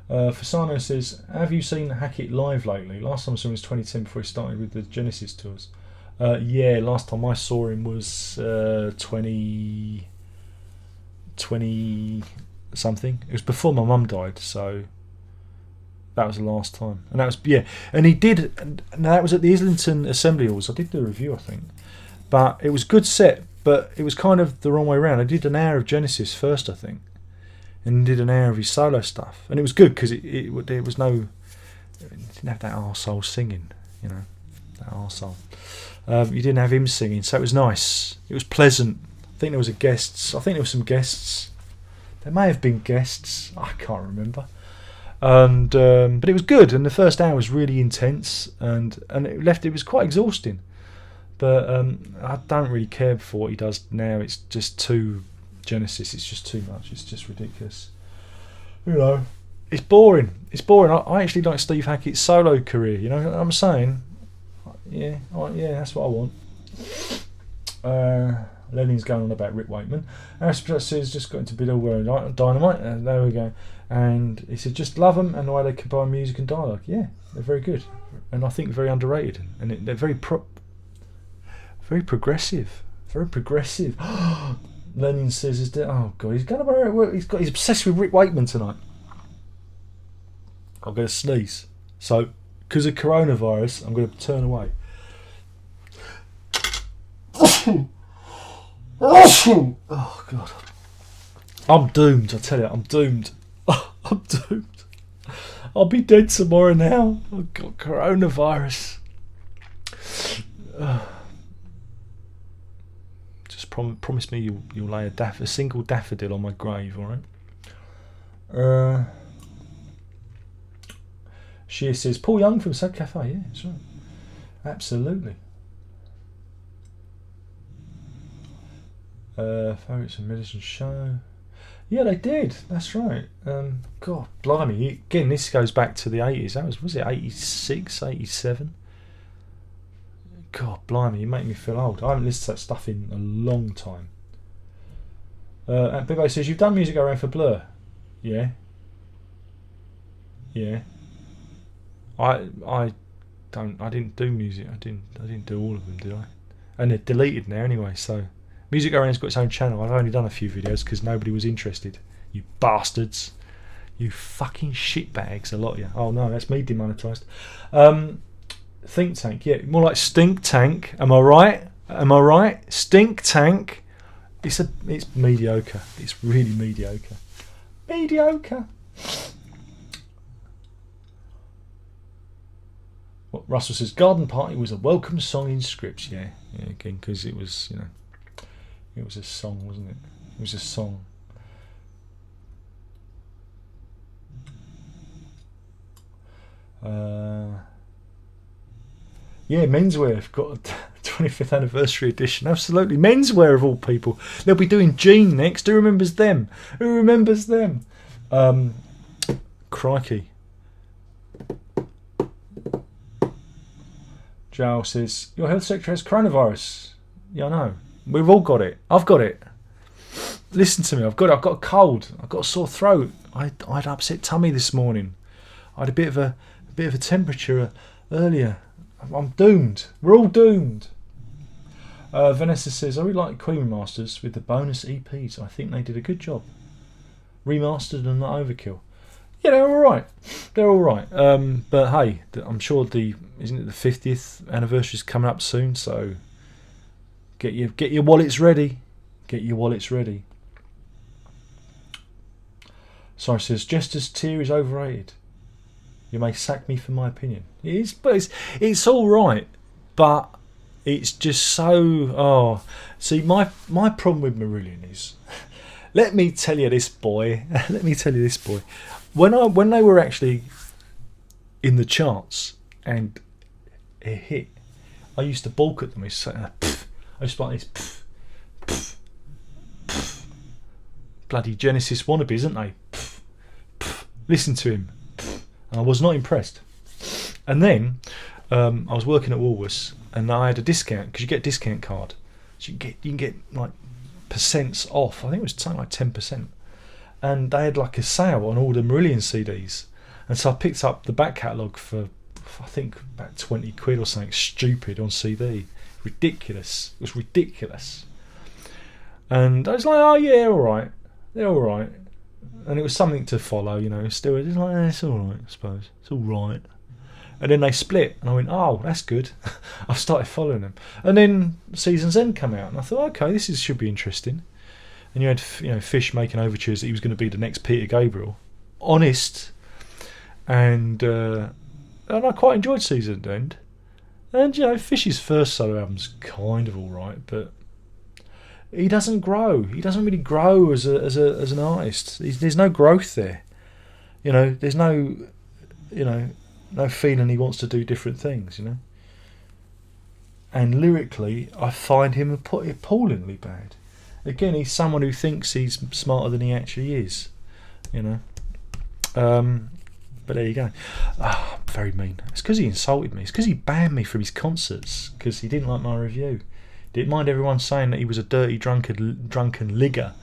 Fasano says, have you seen Hackett live lately? Last time I saw him was 2010 before he started with the Genesis tours. Yeah, last time I saw him was 20 something. It was before my mum died, so that was the last time. And that was, yeah, and he did, and that was at the Islington Assembly Halls. I did do a review, I think, but it was a good set, but it was kind of the wrong way around. I did an hour of Genesis first, I think, and did an hour of his solo stuff, and it was good because there was no, it didn't have that arsehole singing, you know, that arsehole. You didn't have him singing, so it was nice. It was pleasant. I think there was some guests. There may have been guests. I can't remember. And but it was good. And the first hour was really intense, and it was quite exhausting. But I don't really care for what he does now. It's just too Genesis. It's just too much. It's just ridiculous. You know, it's boring. It's boring. I actually like Steve Hackett's solo career. You know what I'm saying? Yeah, that's what I want. Lenin's going on about Rick Wakeman. Aspect says just got into Bill wearing Dynamite. There we go. And he said just love them and the way they combine music and dialogue. Yeah, they're very good, and I think very underrated. And they're very progressive. Very progressive. Lenin says oh god, he's going to he's obsessed with Rick Wakeman tonight. I'm going to sneeze. So because of coronavirus, I'm going to turn away. Oh god, I'm doomed. I tell you, I'm doomed. I'm doomed. I'll be dead tomorrow now. Oh god, coronavirus. Just promise me you'll lay a single daffodil on my grave, all right? She says Paul Young from Sad Cafe. Yeah, that's right. Absolutely. Favourites and Medicine Show. Yeah, they did. That's right. God, blimey. Again, this goes back to the 80s. Was it 86, 87? God, blimey. You make me feel old. I haven't listened to that stuff in a long time. And Bibbo says, you've done Music Go Round for Blur. Yeah. Yeah. I didn't do music. I didn't do all of them, did I? And they're deleted now anyway, so Music Go Round's got its own channel. I've only done a few videos because nobody was interested. You bastards. You fucking shitbags, a lot of you. Oh no, that's me demonetised. Think Tank, yeah. More like Stink Tank. Am I right? Am I right? Stink Tank. It's mediocre. It's really mediocre. Mediocre. What Russell says, Garden Party was a welcome song in Scripps. Yeah, again, because it was, you know, it was a song, wasn't it? It was a song. Yeah, Menswear have got a 25th anniversary edition. Absolutely, Menswear of all people. They'll be doing Gene next. Who remembers them? Who remembers them? Crikey. Joel says, your health secretary has coronavirus. Yeah, I know. We've all got it. I've got it. Listen to me. I've got it. I've got a cold. I've got a sore throat. I had upset tummy this morning. I had a bit of a temperature earlier. I'm doomed. We're all doomed. Vanessa says, I really like Queen remasters with the bonus EPs. I think they did a good job. Remastered and not overkill. Yeah, they're all right. They're all right. But hey, I'm sure isn't it the 50th anniversary is coming up soon? So get your wallets ready. Get your wallets ready. Sorry, says Jester's tier is overrated. You may sack me for my opinion. It is, but it's all right. But it's just so. Oh, see, my problem with Marillion is. Let me tell you this, boy. Let me tell you this, boy. When they were actually in the charts and it hit, I used to balk at them. It's I used to like this. Pff, pff, pff. Bloody Genesis wannabes, isn't they? Pff, pff. Listen to him. Pff. And I was not impressed. And then I was working at Woolworths and I had a discount because you get a discount card. So you can get like percents off. I think it was something like 10%. And they had like a sale on all the Marillion CDs. And so I picked up the back catalogue for, I think, about 20 quid or something stupid on CD. Ridiculous. It was ridiculous. And I was like, oh yeah, all right. They're all right. And it was something to follow, you know. Still, it's like, it's all right, I suppose. It's all right. And then they split. And I went, oh, that's good. I started following them. And then Season's End came out. And I thought, okay, should be interesting. And you had, Fish making overtures that he was going to be the next Peter Gabriel. Honest. And I quite enjoyed Season's End. And, Fish's first solo album's kind of alright, but he doesn't grow. He doesn't really grow as an artist. There's no growth there. There's no feeling he wants to do different things, And lyrically, I find him appallingly bad. Again, he's someone who thinks he's smarter than he actually is, But there you go. Very mean. It's because he insulted me. It's because he banned me from his concerts because he didn't like my review. Didn't mind everyone saying that he was a dirty, drunken ligger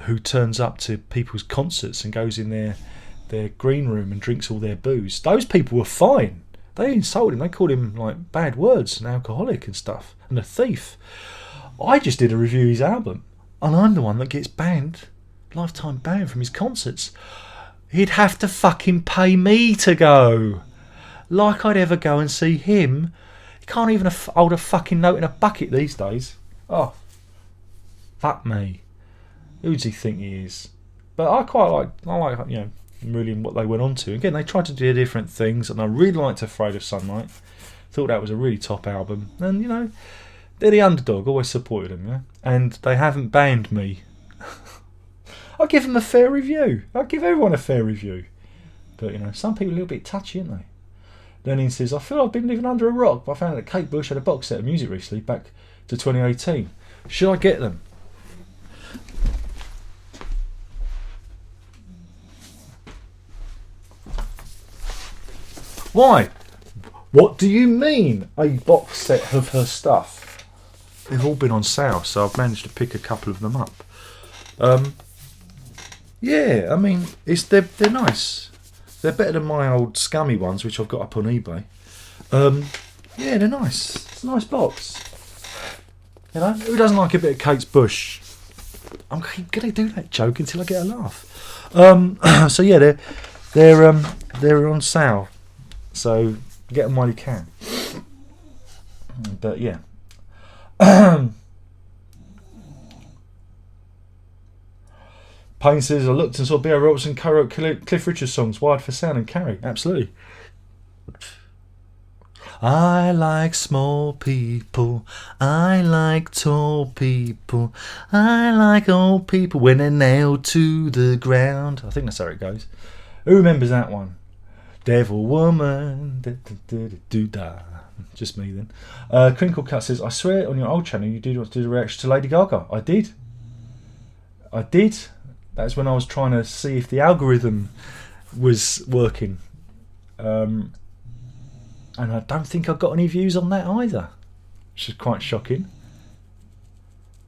who turns up to people's concerts and goes in their green room and drinks all their booze. Those people were fine. They insulted him. They called him like bad words, an alcoholic and stuff, and a thief. I just did a review of his album, and I'm the one that gets banned, lifetime ban from his concerts. He'd have to fucking pay me to go. Like I'd ever go and see him. He can't even hold a fucking note in a bucket these days. Oh, fuck me. Who does he think he is? But I like really what they went on to. Again, they tried to do different things, and I really liked Afraid of Sunlight. Thought that was a really top album. And, they're the underdog, always supported them, And they haven't banned me. I'll give them a fair review. I'll give everyone a fair review. But, some people are a little bit touchy, aren't they? Then he says, I feel I've been living under a rock, but I found that Kate Bush had a box set of music recently back to 2018. Should I get them? Why? What do you mean, a box set of her stuff? They've all been on sale, so I've managed to pick a couple of them up. Yeah, I mean, they're nice. They're better than my old scummy ones, which I've got up on eBay. Yeah, they're nice. It's a nice box. Who doesn't like a bit of Kate Bush? I'm going to do that joke until I get a laugh. So yeah, they're on sale. So get them while you can. But yeah. Payne says, I looked and saw B.O. Robertson co-wrote Cliff Richard's songs, Wired for Sound and Carrie. Absolutely. I like small people. I like tall people. I like old people when they're nailed to the ground. I think that's how it goes. Who remembers that one? Devil Woman. Da-da-da-da-da. Just me then. Crinkle Cut says, I swear on your old channel you did a reaction to Lady Gaga. I did. That's when I was trying to see if the algorithm was working. And I don't think I got any views on that either, which is quite shocking.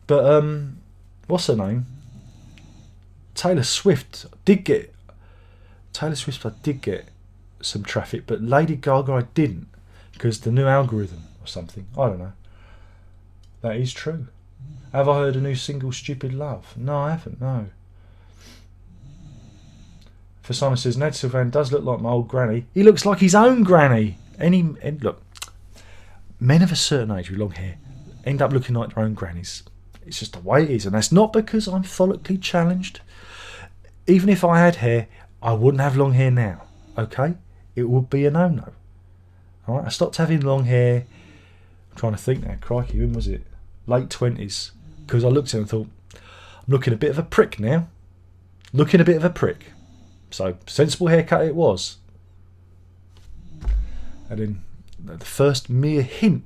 But what's her name? Taylor Swift. I did get some traffic, but Lady Gaga I didn't, because the new algorithm or something. I don't know. That is true. Have I heard a new single, Stupid Love? No, I haven't. No. For Simon says, Ned Sylvan does look like my old granny. He looks like his own granny. And look, men of a certain age with long hair end up looking like their own grannies. It's just the way it is, and that's not because I'm follically challenged. Even if I had hair, I wouldn't have long hair now. Okay, it would be a no-no. All right, I stopped having long hair. I'm trying to think now. Crikey, when was it? Late 20s. Because I looked at it and thought, I'm looking a bit of a prick now. Looking a bit of a prick. So sensible haircut it was. And then the first mere hint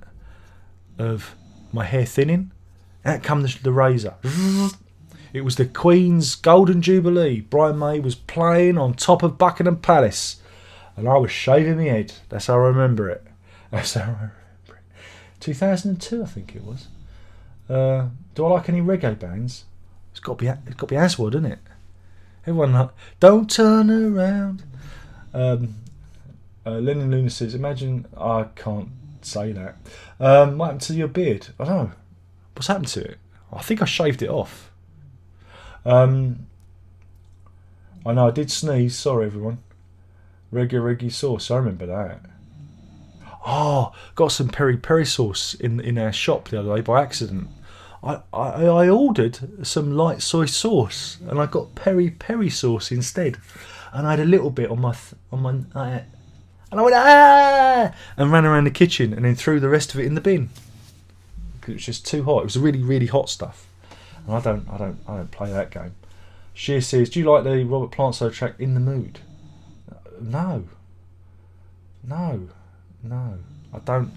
of my hair thinning, out comes the razor. It was the Queen's Golden Jubilee. Brian May was playing on top of Buckingham Palace, and I was shaving my head. That's how I remember it. 2002, I think it was. Do I like any reggae bands? It's got to be Aswad, isn't it? Everyone like, don't turn around. Lennon Luna says, imagine, I can't say that. What happened to your beard? I don't know. What's happened to it? I think I shaved it off. I know I did sneeze. Sorry, everyone. Reggae sauce. I remember that. Oh, got some peri peri sauce in our shop the other day by accident. I ordered some light soy sauce and I got peri peri sauce instead. And I had a little bit on my and I went and ran around the kitchen and then threw the rest of it in the bin. It was just too hot. It was really, really hot stuff. And I don't play that game. Sheer says, do you like the Robert Plant solo track In the Mood? No. I don't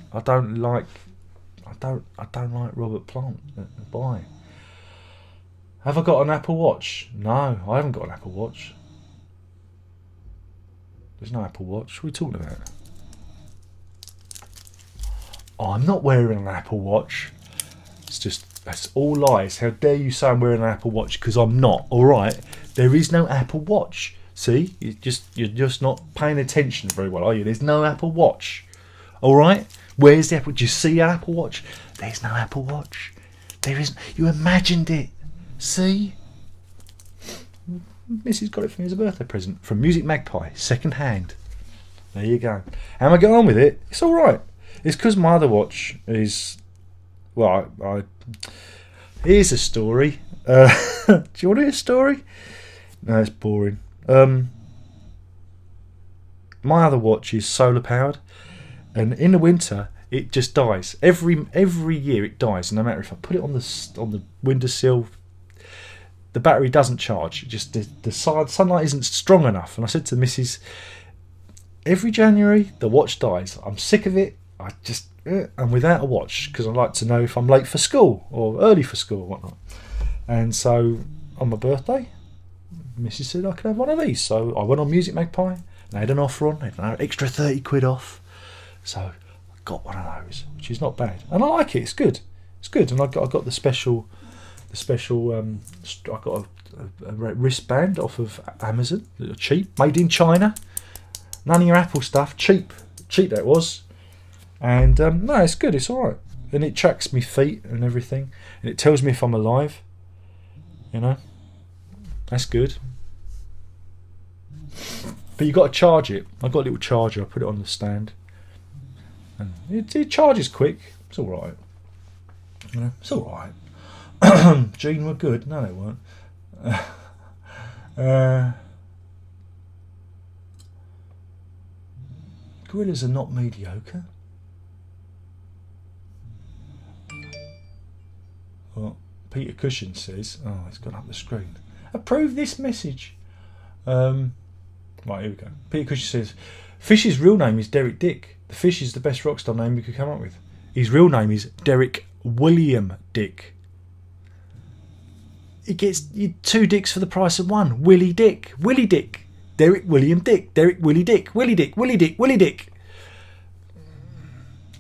like Robert Plant. Why? Have I got an Apple Watch? No, I haven't got an Apple Watch. There's no Apple Watch. What are we talking about? Oh, I'm not wearing an Apple Watch. That's all lies. How dare you say I'm wearing an Apple Watch? Because I'm not. All right, there is no Apple Watch. See, you're just not paying attention very well, are you? There's no Apple Watch. All right, where's the Apple? Do you see an Apple Watch? There's no Apple Watch. There isn't. You imagined it. See, Mrs. got it for me as a birthday present from Music Magpie, second hand. There you go. How am I getting on with it? It's all right. It's because my other watch is. Well, here's a story. Do you want to hear a story? No, it's boring. My other watch is solar powered, and in the winter it just dies. Every year it dies. No matter if I put it on the windowsill, the battery doesn't charge. Just the sunlight isn't strong enough. And I said to Mrs. Every January the watch dies. I'm sick of it. I'm without a watch because I like to know if I'm late for school or early for school or whatnot. And so on my birthday, Mrs. said I could have one of these. So I went on Music Magpie and they had an offer on. They had an extra 30 quid off. So I got one of those, which is not bad. And I like it. It's good. It's good. And I got the special. I got a wristband off of Amazon. Cheap, made in China. None of your Apple stuff. Cheap that was. And no, it's good. It's all right. And it tracks me feet and everything, and it tells me if I'm alive. You know, that's good. But you got to charge it. I got a little charger. I put it on the stand, and it charges quick. It's all right. You know, it's all right. Gene were good. No, they weren't. Gorillas are not mediocre. What Peter Cushing says. Oh, it's gone up the screen. Approve this message. Right, here we go. Peter Cushing says, Fish's real name is Derek Dick. The Fish is the best rock star name we could come up with. His real name is Derek William Dick. He gets 2 dicks for the price of 1. Willie Dick. Willie Dick. Derek William Dick. Derek Willie Dick. Willie Dick. Willie Dick. Willie Dick.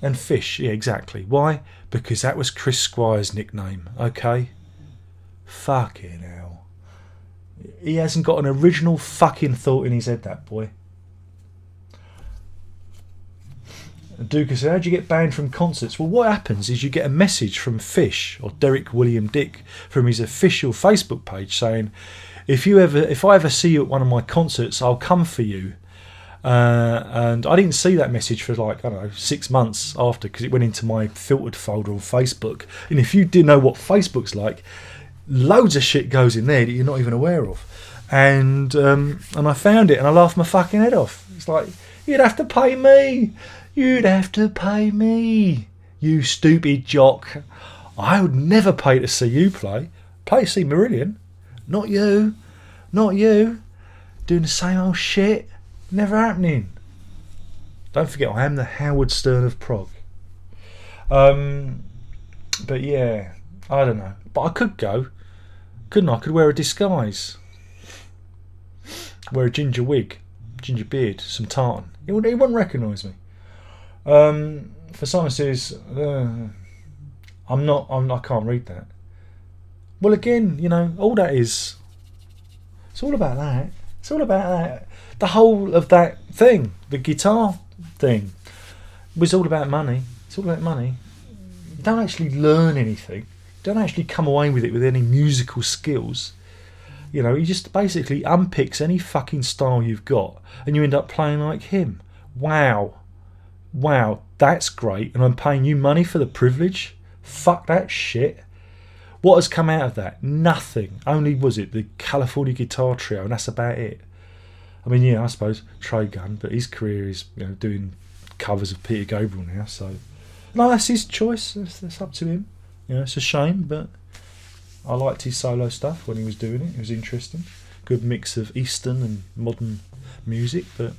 And Fish. Yeah, exactly. Why? Because that was Chris Squire's nickname. Okay? Fucking hell. He hasn't got an original fucking thought in his head, that boy. Duke said, how do you get banned from concerts? Well, what happens is you get a message from Fish, or Derek William Dick, from his official Facebook page saying, if I ever see you at one of my concerts, I'll come for you. And I didn't see that message for like, I don't know, 6 months after, because it went into my filtered folder on Facebook. And if you didn't know what Facebook's like, loads of shit goes in there that you're not even aware of. And I found it and I laughed my fucking head off. It's like, you'd have to pay me. You'd have to pay me, you stupid jock. I would never pay to see you play. Pay to see Marillion. Not you. Not you. Doing the same old shit. Never happening. Don't forget, I am the Howard Stern of prog. But yeah, I don't know. But I could go, couldn't I? I could wear a disguise. Wear a ginger wig, ginger beard, some tartan. He wouldn't recognise me. For someone who says, I can't read that. Well, again, you know, all that is, it's all about that. It's all about that. The whole of that thing, the guitar thing, was all about money. It's all about money. You don't actually learn anything. You don't actually come away with it with any musical skills. You know, he just basically unpicks any fucking style you've got and you end up playing like him. Wow, that's great, and I'm paying you money for the privilege? Fuck that shit. What has come out of that? Nothing. Only, was it the California Guitar Trio, and that's about it. I mean, yeah, I suppose Trey Gunn, but his career is, you know, doing covers of Peter Gabriel now, so no, that's his choice. That's up to him. You know, it's a shame, but I liked his solo stuff when he was doing it. It was interesting. Good mix of Eastern and modern music, but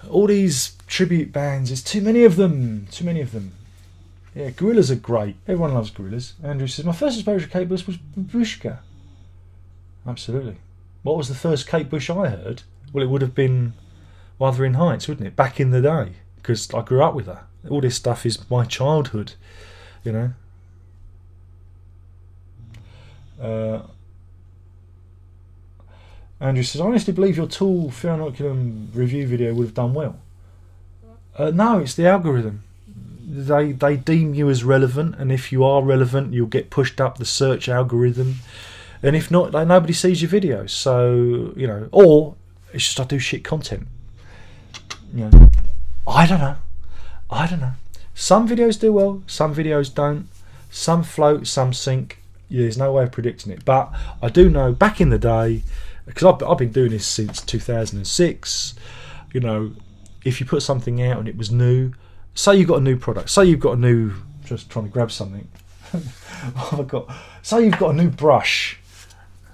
all these tribute bands, there's too many of them. Yeah, Gorillaz are great. Everyone loves Gorillaz. Andrew says, my first exposure to Kate Bush was Babushka. Absolutely. What was the first Kate Bush I heard? Well, it would have been Wuthering Heights, wouldn't it? Back in the day, because I grew up with her. All this stuff is my childhood, you know. Andrew says, I honestly believe your Tool Fear Inoculum review video would have done well. No, it's the algorithm. They deem you as relevant, and if you are relevant, you'll get pushed up the search algorithm. And if not, like, nobody sees your videos. So, you know, or it's just I do shit content. You know, I don't know. Some videos do well, some videos don't. Some float, some sink. Yeah, there's no way of predicting it. But I do know back in the day, because I've been doing this since 2006. You know, if you put something out and it was new, say you've got a new product, say you've got a new, just trying to grab something. Say you've got a new brush.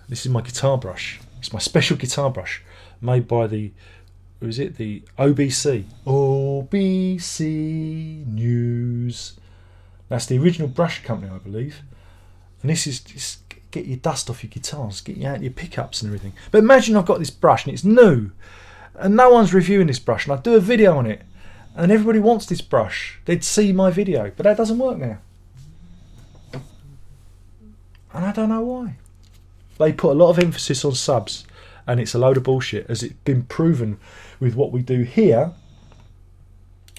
This is my guitar brush. It's my special guitar brush made by the OBC. OBC News. That's the original brush company, I believe. And this is just get your dust off your guitars, get you out your pickups and everything. But imagine I've got this brush and it's new, and no one's reviewing this brush, and I do a video on it, and everybody wants this brush. They'd see my video, but that doesn't work now. And I don't know why. They put a lot of emphasis on subs, and it's a load of bullshit, as it's been proven with what we do here,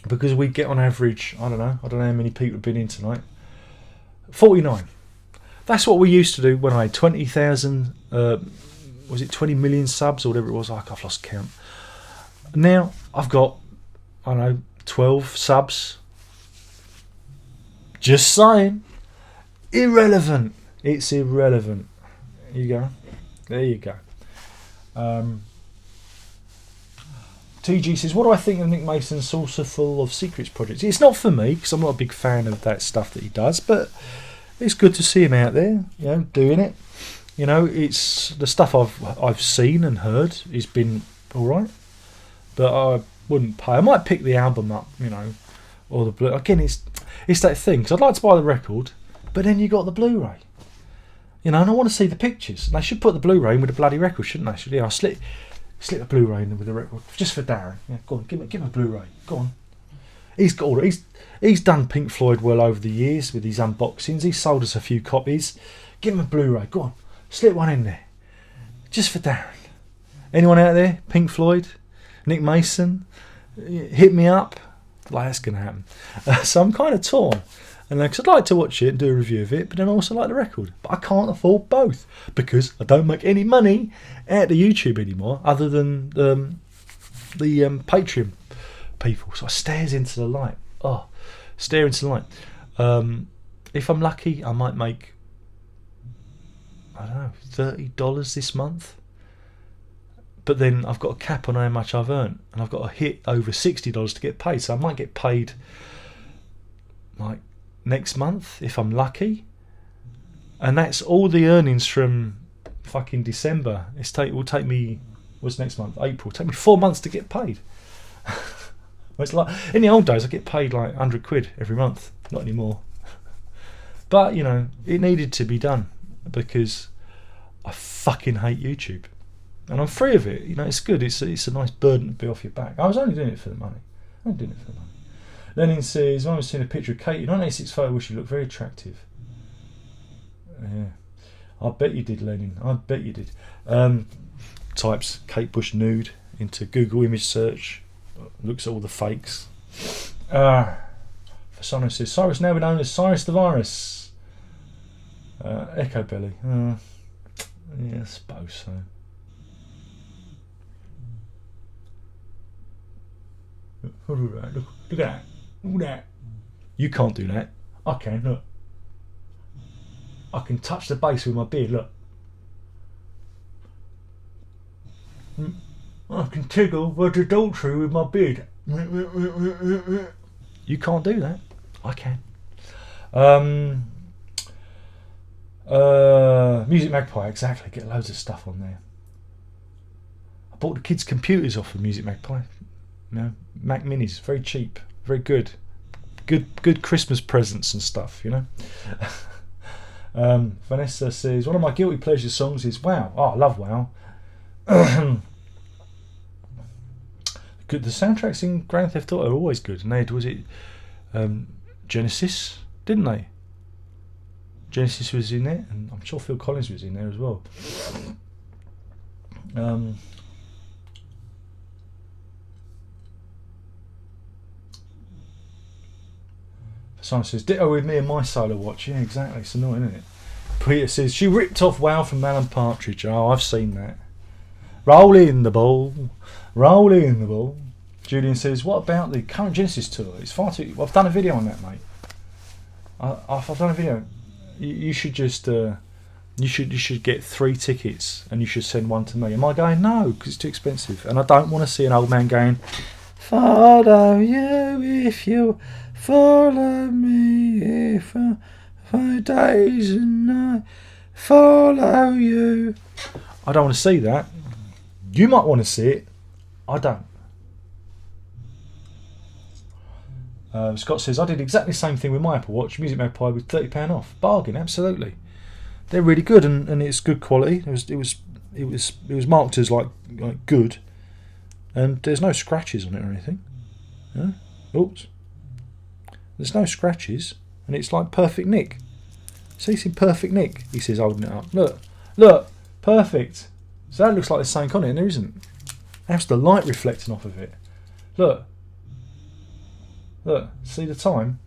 because we get on average, I don't know how many people have been in tonight, 49. That's what we used to do when I had 20,000, was it 20 million subs or whatever it was? I've lost count. Now I've got, 12 subs. Just saying. Irrelevant. It's irrelevant. There you go. TG says, what do I think of Nick Mason's Saucer Full of Secrets project? It's not for me, because I'm not a big fan of that stuff that he does, but it's good to see him out there, you know, doing it. You know, it's the stuff I've seen and heard has been all right, but I wouldn't pay. I might pick the album up, you know, or the Blu. Again, it's that thing, because I'd like to buy the record, but then you got the Blu-ray, you know, and I want to see the pictures. And they should put the Blu-ray in with the bloody record, shouldn't they? Should I slip the Blu-ray in with the record just for Darren? Yeah, go on, give him a Blu-ray. Go on. He's got all. He's done Pink Floyd well over the years with his unboxings. He's sold us a few copies. Give him a Blu-ray. Go on, slip one in there, just for Darren. Anyone out there? Pink Floyd, Nick Mason, hit me up. Like, that's gonna happen. So I'm kind of torn. And because I'd like to watch it and do a review of it, but then I also like the record. But I can't afford both because I don't make any money out of YouTube anymore, other than the Patreon people. So I stares into the light. Stare into the light. If I'm lucky, I might make, I don't know, $30 this month. But then I've got a cap on how much I've earned, and I've got to hit over $60 to get paid. So I might get paid like next month if I'm lucky, and that's all the earnings from fucking December. It will take me, what's next month? April. Take me 4 months to get paid. It's like in the old days, I get paid like £100 every month. Not anymore. But you know, it needed to be done because I fucking hate YouTube. And I'm free of it, you know. It's good. It's a nice burden to be off your back. I was only doing it for the money. Lenin says, "I was seeing a picture of Kate. In 1986 photo, where she looked very attractive." Yeah, I bet you did, Lenin. I bet you did. Types Kate Bush nude into Google image search. Looks at all the fakes. For someone says, Cyrus now known as Cyrus the Virus. Echo Belly. Yeah, I suppose so. Look at that. Look at that. You can't do that. I can, look. I can touch the base with my beard, look. I can tickle the adultery with my beard. You can't do that. I can. Music Magpie, exactly. Get loads of stuff on there. I bought the kids' computers off of Music Magpie. You know, Mac Minis, very cheap, very good Christmas presents and stuff, you know. Vanessa says, one of my guilty pleasure songs is Wow. I love Wow. Good. The soundtracks in Grand Theft Auto are always good. And they had, was it Genesis, didn't they? Genesis was in it, and I'm sure Phil Collins was in there as well. Someone says, ditto with me and my solo watch. Yeah, exactly. It's annoying, isn't it? Peter says, she ripped off Wow from Alan Partridge. Oh, I've seen that. Roll in the ball. Roll in the ball. Julian says, what about the current Genesis tour? It's far too... Well, I've done a video on that, mate. I've done a video. You should just... You should get 3 tickets and you should send one to me. Am I going? No, because it's too expensive. And I don't want to see an old man going, follow you if you... Follow me if for days and nights. Follow you. I don't want to see that. You might want to see it. I don't. Scott says, I did exactly the same thing with my Apple Watch. Music Magpie with £30 off. Bargain, absolutely. They're really good and it's good quality. It was marked as like good, and there's no scratches on it or anything. Yeah? Oops. There's no scratches, and it's like perfect nick. See, it's in perfect nick, he says, holding it up. Look, perfect. So that looks like there's something on it, and there isn't. That's the light reflecting off of it. Look, see the time?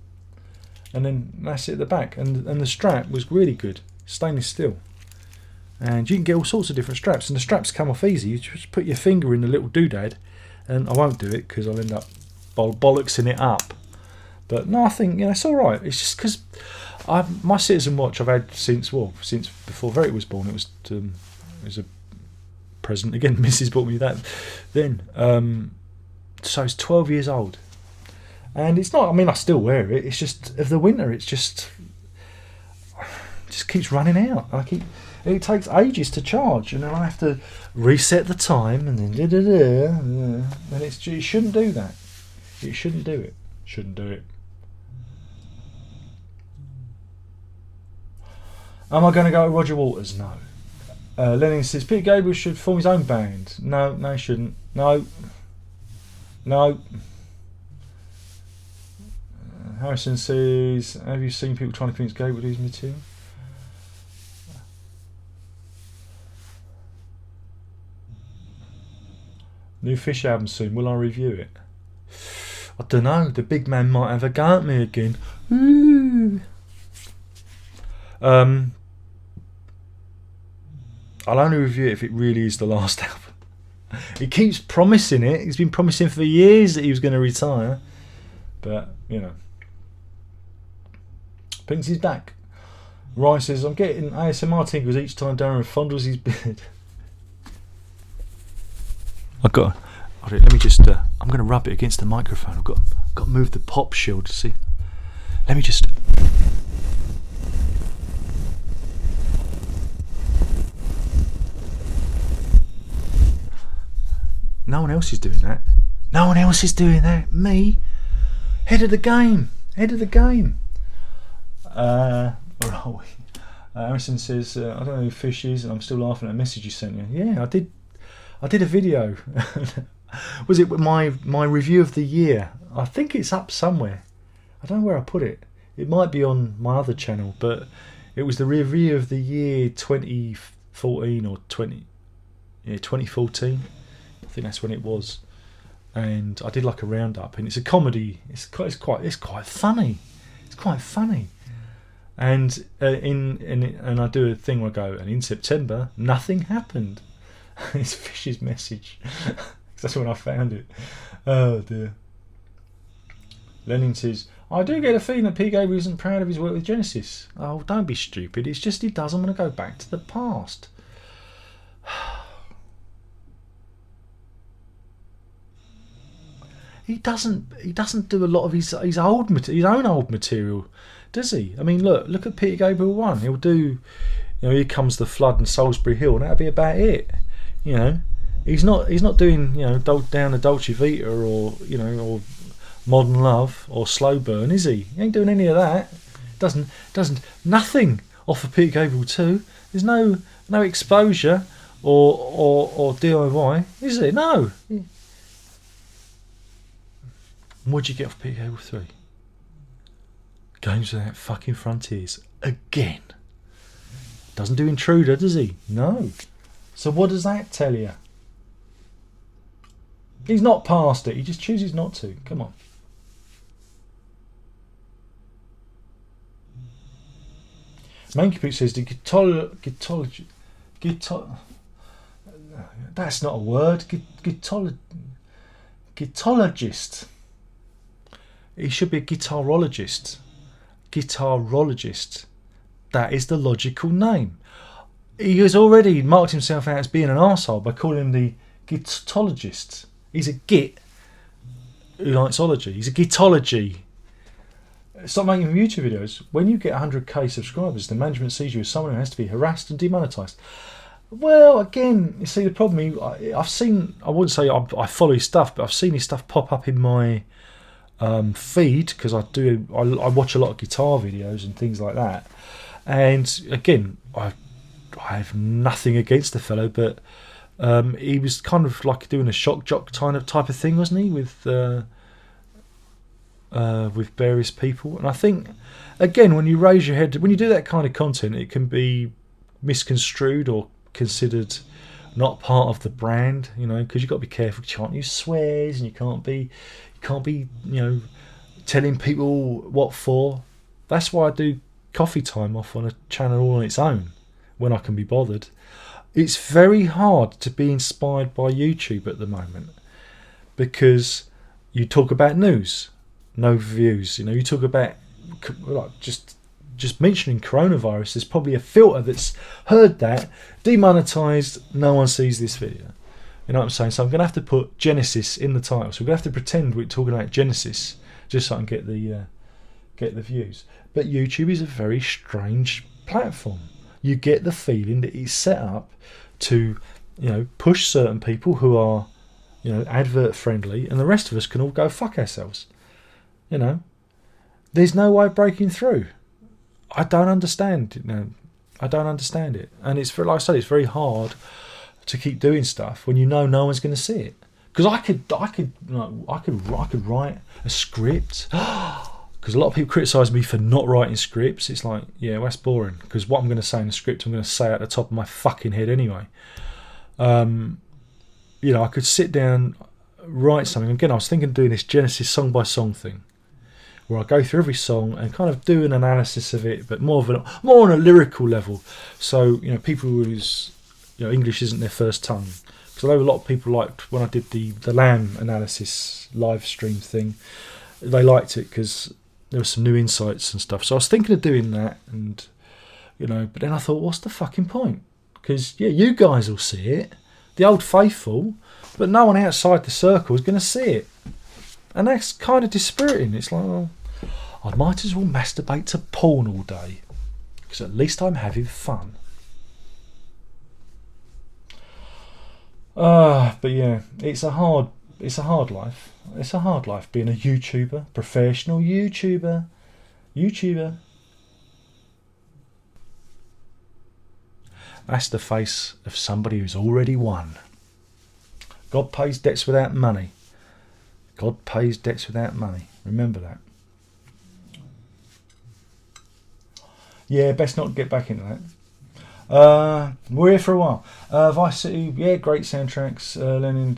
And then that's it at the back. And the strap was really good, stainless steel. And you can get all sorts of different straps, and the straps come off easy. You just put your finger in the little doodad, and I won't do it because I'll end up bollocksing it up. But no, I think it's all right. It's just because my Citizen watch I've had since before Verity was born. It was a present again. Mrs. bought me that then. So it's 12 years old, and it's not. I mean, I still wear it. It's just of the winter. It's just keeps running out. It takes ages to charge, and then I have to reset the time, and then and it shouldn't do that. It shouldn't do it. Shouldn't do it. Am I going to go to Roger Waters? No. Lennon says Peter Gabriel should form his own band. No, he shouldn't. No. Harrison says, have you seen people trying to convince Gabriel to use material? New Fish album soon. Will I review it? I don't know. The big man might have a go at me again. Ooh. I'll only review it if it really is the last album. He keeps promising it. He's been promising for years that he was going to retire. But, you know. Pinks is back. Rice says, I'm getting ASMR tingles each time Darren fondles his beard. Let me just, I'm going to rub it against the microphone. I've got to move the pop shield, see. Let me just... No one else is doing that. No one else is doing that. Me. Head of the game. Head of the game. Where are we? Harrison says, I don't know who Fish is, and I'm still laughing at a message you sent you. Yeah, I did a video. Was it my review of the year? I think it's up somewhere. I don't know where I put it. It might be on my other channel, but it was the review of the year 2014 or 2014. I think that's when it was. And I did like a roundup, and it's a comedy. It's quite funny. It's quite funny. And and I do a thing where I go, and in September nothing happened. It's Fish's message. That's when I found it. Oh dear. Lenin says, I do get a feeling that P. Gabriel isn't proud of his work with Genesis. Oh, don't be stupid. It's just he doesn't want to go back to the past. He doesn't do a lot of his own old material, does he? I mean, look at Peter Gabriel 1. He'll do, Here Comes the Flood and Salisbury Hill, and that'll be about it. He's not doing Down the Dolce Vita or or Modern Love or Slow Burn, is he? He ain't doing any of that. Doesn't nothing off of Peter Gabriel 2. There's no exposure or DIY, is there? No. What'd you get off Peter Gabriel 3? Games Without Fucking Frontiers again. Doesn't do Intruder, does he? No. So what does that tell you? He's not past it. He just chooses not to. Come on. Mankipuk says the guitar. That's not a word. Guitarologist. He should be a guitarologist. Guitarologist. That is the logical name. He has already marked himself out as being an arsehole by calling him the guitarologist. He's a git who likes ology. He's a gitology. Stop making YouTube videos. When you get 100k subscribers, the management sees you as someone who has to be harassed and demonetised. Well, again, you see the problem. I've seen. I wouldn't say I follow his stuff, but I've seen his stuff pop up in my feed because I watch a lot of guitar videos and things like that. And again, I have nothing against the fellow, but he was kind of like doing a shock jock type of thing, wasn't he, with various people. And I think, again, when you raise your head, when you do that kind of content, it can be misconstrued or considered not part of the brand, because you've got to be careful. You can't use swears, and you can't be telling people what for. That's why I do coffee time off on a channel all on its own when I can be bothered. It's very hard to be inspired by YouTube at the moment because you talk about news, no views. You talk about like just mentioning coronavirus. There's probably a filter that's heard that, demonetized. No one sees this video. You know what I'm saying? So I'm going to have to put Genesis in the title. So we're going to have to pretend we're talking about Genesis just so I can get the views. But YouTube is a very strange platform. You get the feeling that it's set up to, push certain people who are, advert friendly, and the rest of us can all go fuck ourselves. There's no way of breaking through. I don't understand. I don't understand it, and it's like I said, it's very hard to keep doing stuff when no one's going to see it. Because I could write a script. Because a lot of people criticise me for not writing scripts. It's like, yeah, well, that's boring. Because what I'm going to say in the script, I'm going to say at the top of my fucking head anyway. I could sit down write something. Again, I was thinking of doing this Genesis song by song thing, where I go through every song and kind of do an analysis of it, but more on a lyrical level. So, you know, people whose, you know, English isn't their first tongue. Because I know a lot of people liked when I did the Lamb analysis live stream thing. They liked it because there were some new insights and stuff. So I was thinking of doing that, and you know, but then I thought, what's the fucking point? Because yeah, you guys will see it, the old faithful, but no one outside the circle is going to see it, and that's kind of dispiriting. It's like, well, I might as well masturbate to porn all day, because at least I'm having fun. But yeah, it's a hard life. It's a hard life being a YouTuber, professional YouTuber. That's the face of somebody who's already won. God pays debts without money. God pays debts without money. Remember that. Yeah, best not get back into that. We're here for a while. Vice City, yeah, great soundtracks. Lenin,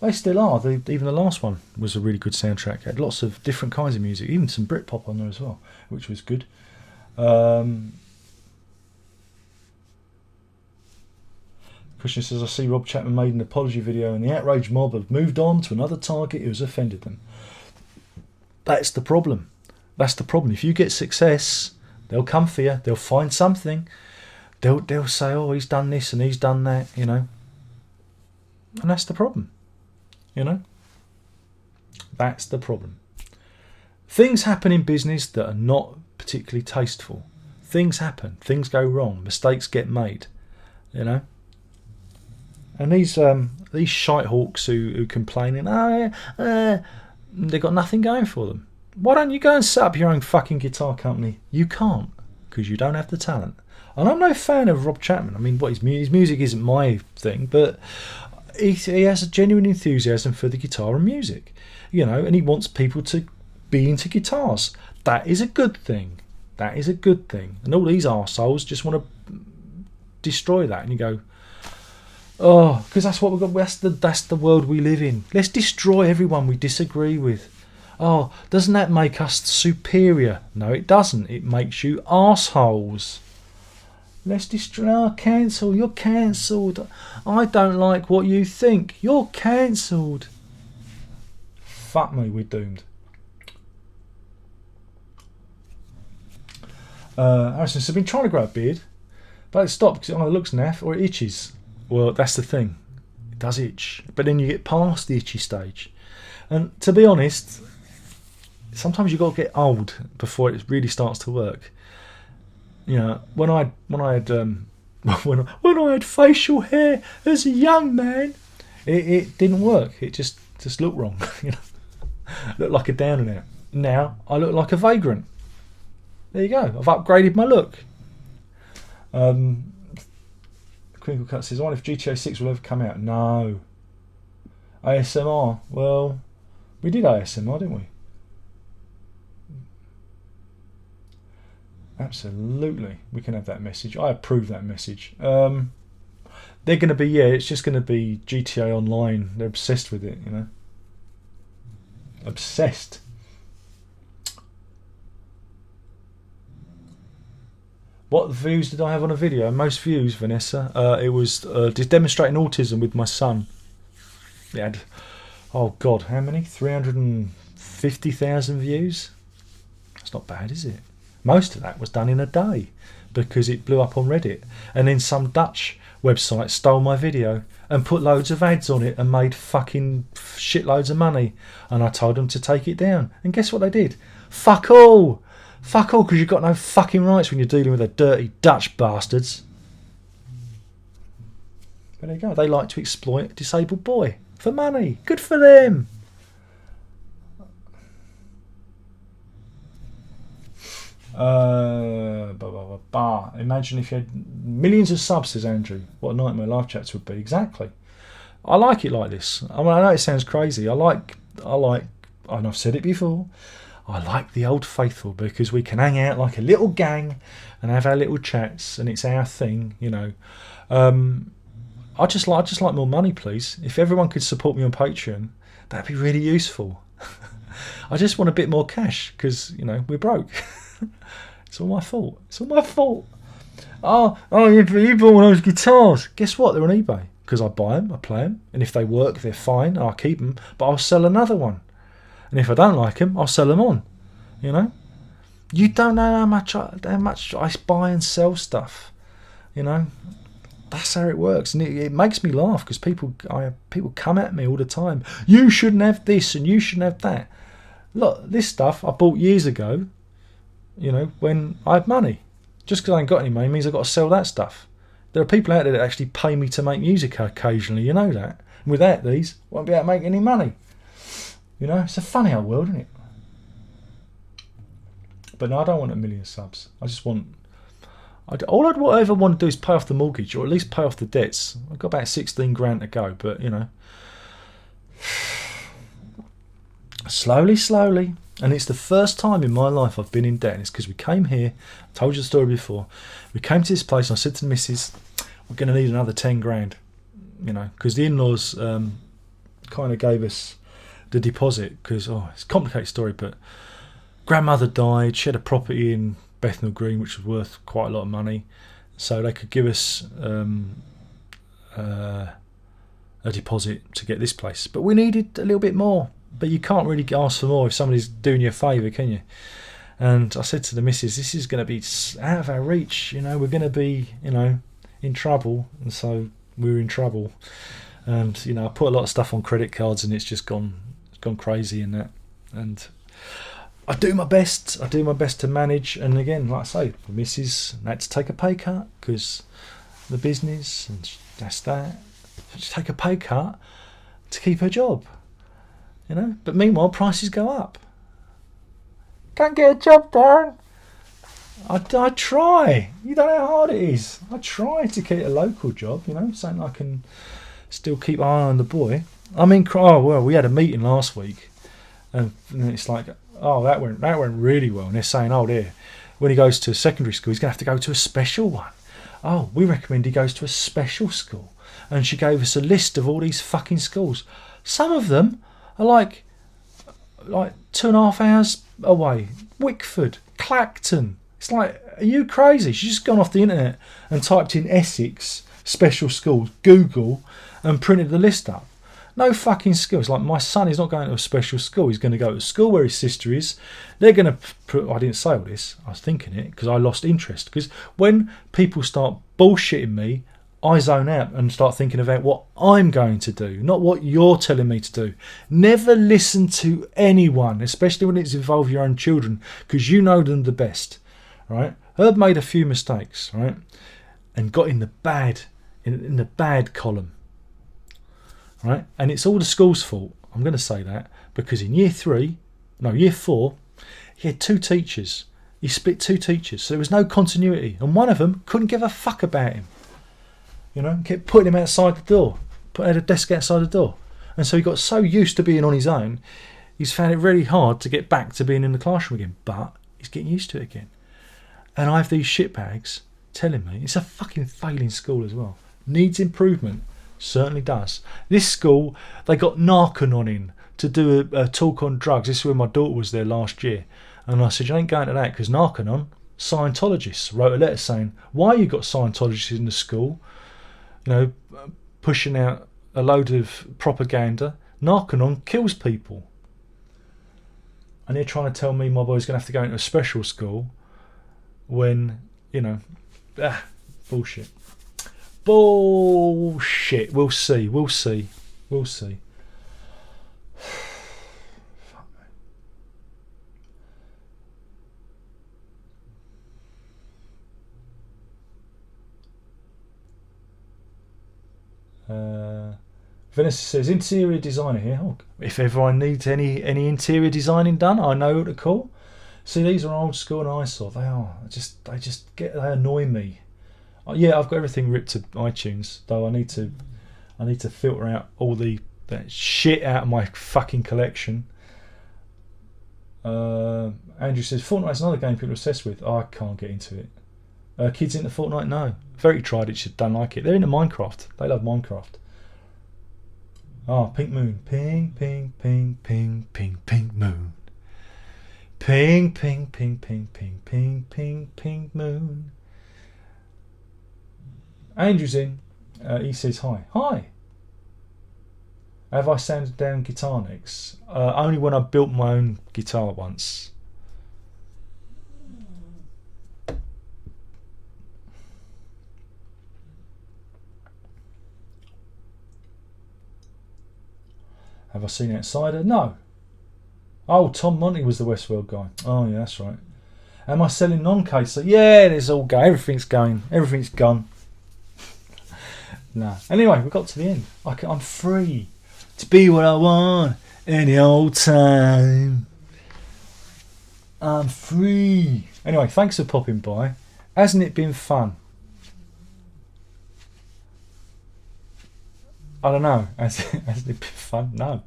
They still are. Even the last one was a really good soundtrack. It had lots of different kinds of music, even some Britpop on there as well, which was good. Christian says, I see Rob Chapman made an apology video and the outraged mob have moved on to another target who has offended them. That's the problem. That's the problem. If you get success, they'll come for you. They'll find something. They'll say, oh, he's done this and he's done that, you know. And that's the problem, you know. That's the problem. Things happen in business that are not particularly tasteful. Things happen. Things go wrong. Mistakes get made, you know. And these shite hawks who complain, they've got nothing going for them. Why don't you go and set up your own fucking guitar company? You can't, because you don't have the talent. And I'm no fan of Rob Chapman. I mean, his music isn't my thing, but he has a genuine enthusiasm for the guitar and music, you know, and he wants people to be into guitars. That is a good thing. That is a good thing. And all these arseholes just want to destroy that. And you go, oh, because that's what we've got. That's the world we live in. Let's destroy everyone we disagree with. Oh, doesn't that make us superior? No, it doesn't. It makes you arseholes. Let's destroy. Oh, cancel. You're cancelled. I don't like what you think. You're cancelled. Fuck me, we're doomed. Harrison says, I've been trying to grow a beard, but it stopped because it either looks naff or it itches. Well, that's the thing. It does itch. But then you get past the itchy stage. And to be honest, sometimes you've got to get old before it really starts to work. You know, when I had facial hair as a young man, it didn't work. It just looked wrong. You know, looked like a down and out. Now I look like a vagrant. There you go. I've upgraded my look. Crinkle Cut says, I wonder if GTA 6 will ever come out. No. ASMR. Well, we did ASMR, didn't we? Absolutely. We can have that message. I approve that message. They're going to be, yeah, it's just going to be GTA Online. They're obsessed with it, you know. Obsessed. What views did I have on a video? Most views, Vanessa. It was just demonstrating autism with my son. It had, oh God, how many? 350,000 views? That's not bad, is it? Most of that was done in a day because it blew up on Reddit. And then some Dutch website stole my video and put loads of ads on it and made fucking shitloads of money. And I told them to take it down. And guess what they did? Fuck all! Fuck all, because you've got no fucking rights when you're dealing with the dirty Dutch bastards. But there you go. They like to exploit a disabled boy for money. Good for them. Imagine if you had millions of subs, says Andrew. What a nightmare live chats would be. Exactly. I like it like this. I mean, I know it sounds crazy. I like, and I've said it before, I like the old faithful because we can hang out like a little gang and have our little chats and it's our thing, you know. I just like more money, please. If everyone could support me on Patreon, that'd be really useful. I just want a bit more cash because, you know, we're broke. It's all my fault. It's all my fault. Oh, you bought one of those guitars. Guess what? They're on eBay because I buy them, I play them, and if they work, they're fine. I'll keep them, but I'll sell another one. And if I don't like them, I'll sell them on. You know, you don't know how much I buy and sell stuff. You know, that's how it works, and it makes me laugh because people come at me all the time. You shouldn't have this and you shouldn't have that. Look, this stuff I bought years ago. You know, when I had money. Just because I ain't got any money means I've got to sell that stuff. There are people out there that actually pay me to make music occasionally, you know that. And without these, I won't be able to make any money. You know, it's a funny old world, isn't it? But no, I don't want 1 million subs. I just want... all I'd ever want to do is pay off the mortgage, or at least pay off the debts. I've got about 16 grand to go, but, you know... Slowly. And it's the first time in my life I've been in debt. And it's because we came here, I told you the story before. We came to this place and I said to the missus, we're going to need another 10 grand. You know, because the in-laws kind of gave us the deposit. Because, it's a complicated story, but grandmother died. She had a property in Bethnal Green, which was worth quite a lot of money. So they could give us a deposit to get this place. But we needed a little bit more. But you can't really ask for more if somebody's doing you a favour, can you? And I said to the missus, this is going to be out of our reach. You know, we're going to be, you know, in trouble. And so we were in trouble. And, you know, I put a lot of stuff on credit cards and it's just gone crazy in that. And I do my best. I do my best to manage. And again, like I say, the missus had to take a pay cut because the business and that's that. She take a pay cut to keep her job. You know, but meanwhile prices go up. Can't get a job, Darren. I try. You don't know how hard it is. I try to get a local job. You know, something I can still keep an eye on the boy. I mean, we had a meeting last week, and it's like, that went really well. And they're saying, dear, when he goes to secondary school, he's gonna have to go to a special one. We recommend he goes to a special school. And she gave us a list of all these fucking schools. Some of them are like 2.5 hours away. Wickford, Clacton. It's like, are you crazy? She's just gone off the internet and typed in Essex special schools, Google, and printed the list up. No fucking skills. Like, my son is not going to a special school. He's going to go to school where his sister is. They're going to... I didn't say all this. I was thinking it because I lost interest. Because when people start bullshitting me, I zone out and start thinking about what I'm going to do, not what you're telling me to do. Never listen to anyone, especially when it's involved your own children, because you know them the best, right? Herb made a few mistakes, right, and got in the bad column, right? And it's all the school's fault. I'm going to say that because in year 4, he had 2 teachers. He split 2 teachers, so there was no continuity, and one of them couldn't give a fuck about him. You know, kept putting him outside the door, had a desk outside the door. And so he got so used to being on his own, he's found it really hard to get back to being in the classroom again. But he's getting used to it again. And I have these shitbags telling me it's a fucking failing school as well. Needs improvement, certainly does. This school, they got Narconon in to do a talk on drugs. This is when my daughter was there last year. And I said, you ain't going to that because Narconon, Scientologists, wrote a letter saying, why you got Scientologists in the school? You know, pushing out a load of propaganda. Narconon kills people. And they're trying to tell me my boy's going to have to go into a special school when, you know, bullshit. Bullshit. We'll see. Vanessa says interior designer here. If ever I need any interior designing done, I know who to call. See, these are old school and eyesore. They are. They annoy me. Yeah, I've got everything ripped to iTunes, though I need to filter out all that shit out of my fucking collection. Andrew says Fortnite's another game people are obsessed with. I can't get into it. Kids into Fortnite? No. Very tried it, don't like it. They're into Minecraft. They love Minecraft. Oh, pink moon. Ping, ping, ping, ping, ping, pink moon. Ping, ping, ping, ping, ping, ping, ping, ping moon. Andrew's in. He says hi. Hi. Have I sanded down guitar nicks? Only when I built my own guitar once. Have I seen Outsider? No. Oh, Tom Monty was the Westworld guy. Oh, yeah, that's right. Am I selling non-case? Yeah, it's all go. Everything's going. Everything's gone. Nah. Anyway, we got to the end. I'm free to be what I want any old time. I'm free. Anyway, thanks for popping by. Hasn't it been fun? I don't know. Hasn't it been fun? No.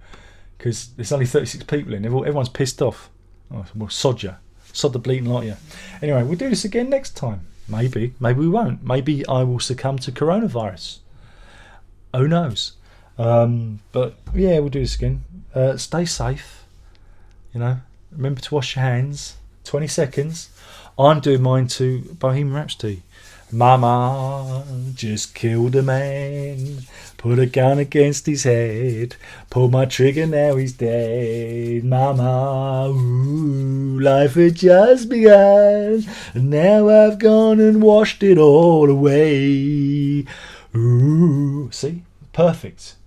Because there's only 36 people in. Everyone's pissed off. Oh, well, sod ya. Sod the bleating lot of you. Anyway, we'll do this again next time. Maybe. Maybe we won't. Maybe I will succumb to coronavirus. Who knows? But yeah, we'll do this again. Stay safe. You know, remember to wash your hands. 20 seconds. I'm doing mine to Bohemian Rhapsody. Mama just killed a man, put a gun against his head, pulled my trigger, now he's dead. Mama, ooh, life had just begun, and now I've gone and washed it all away. Ooh, see? Perfect.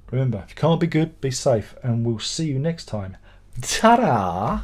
Remember, if you can't be good, be safe, and we'll see you next time. Ta-da!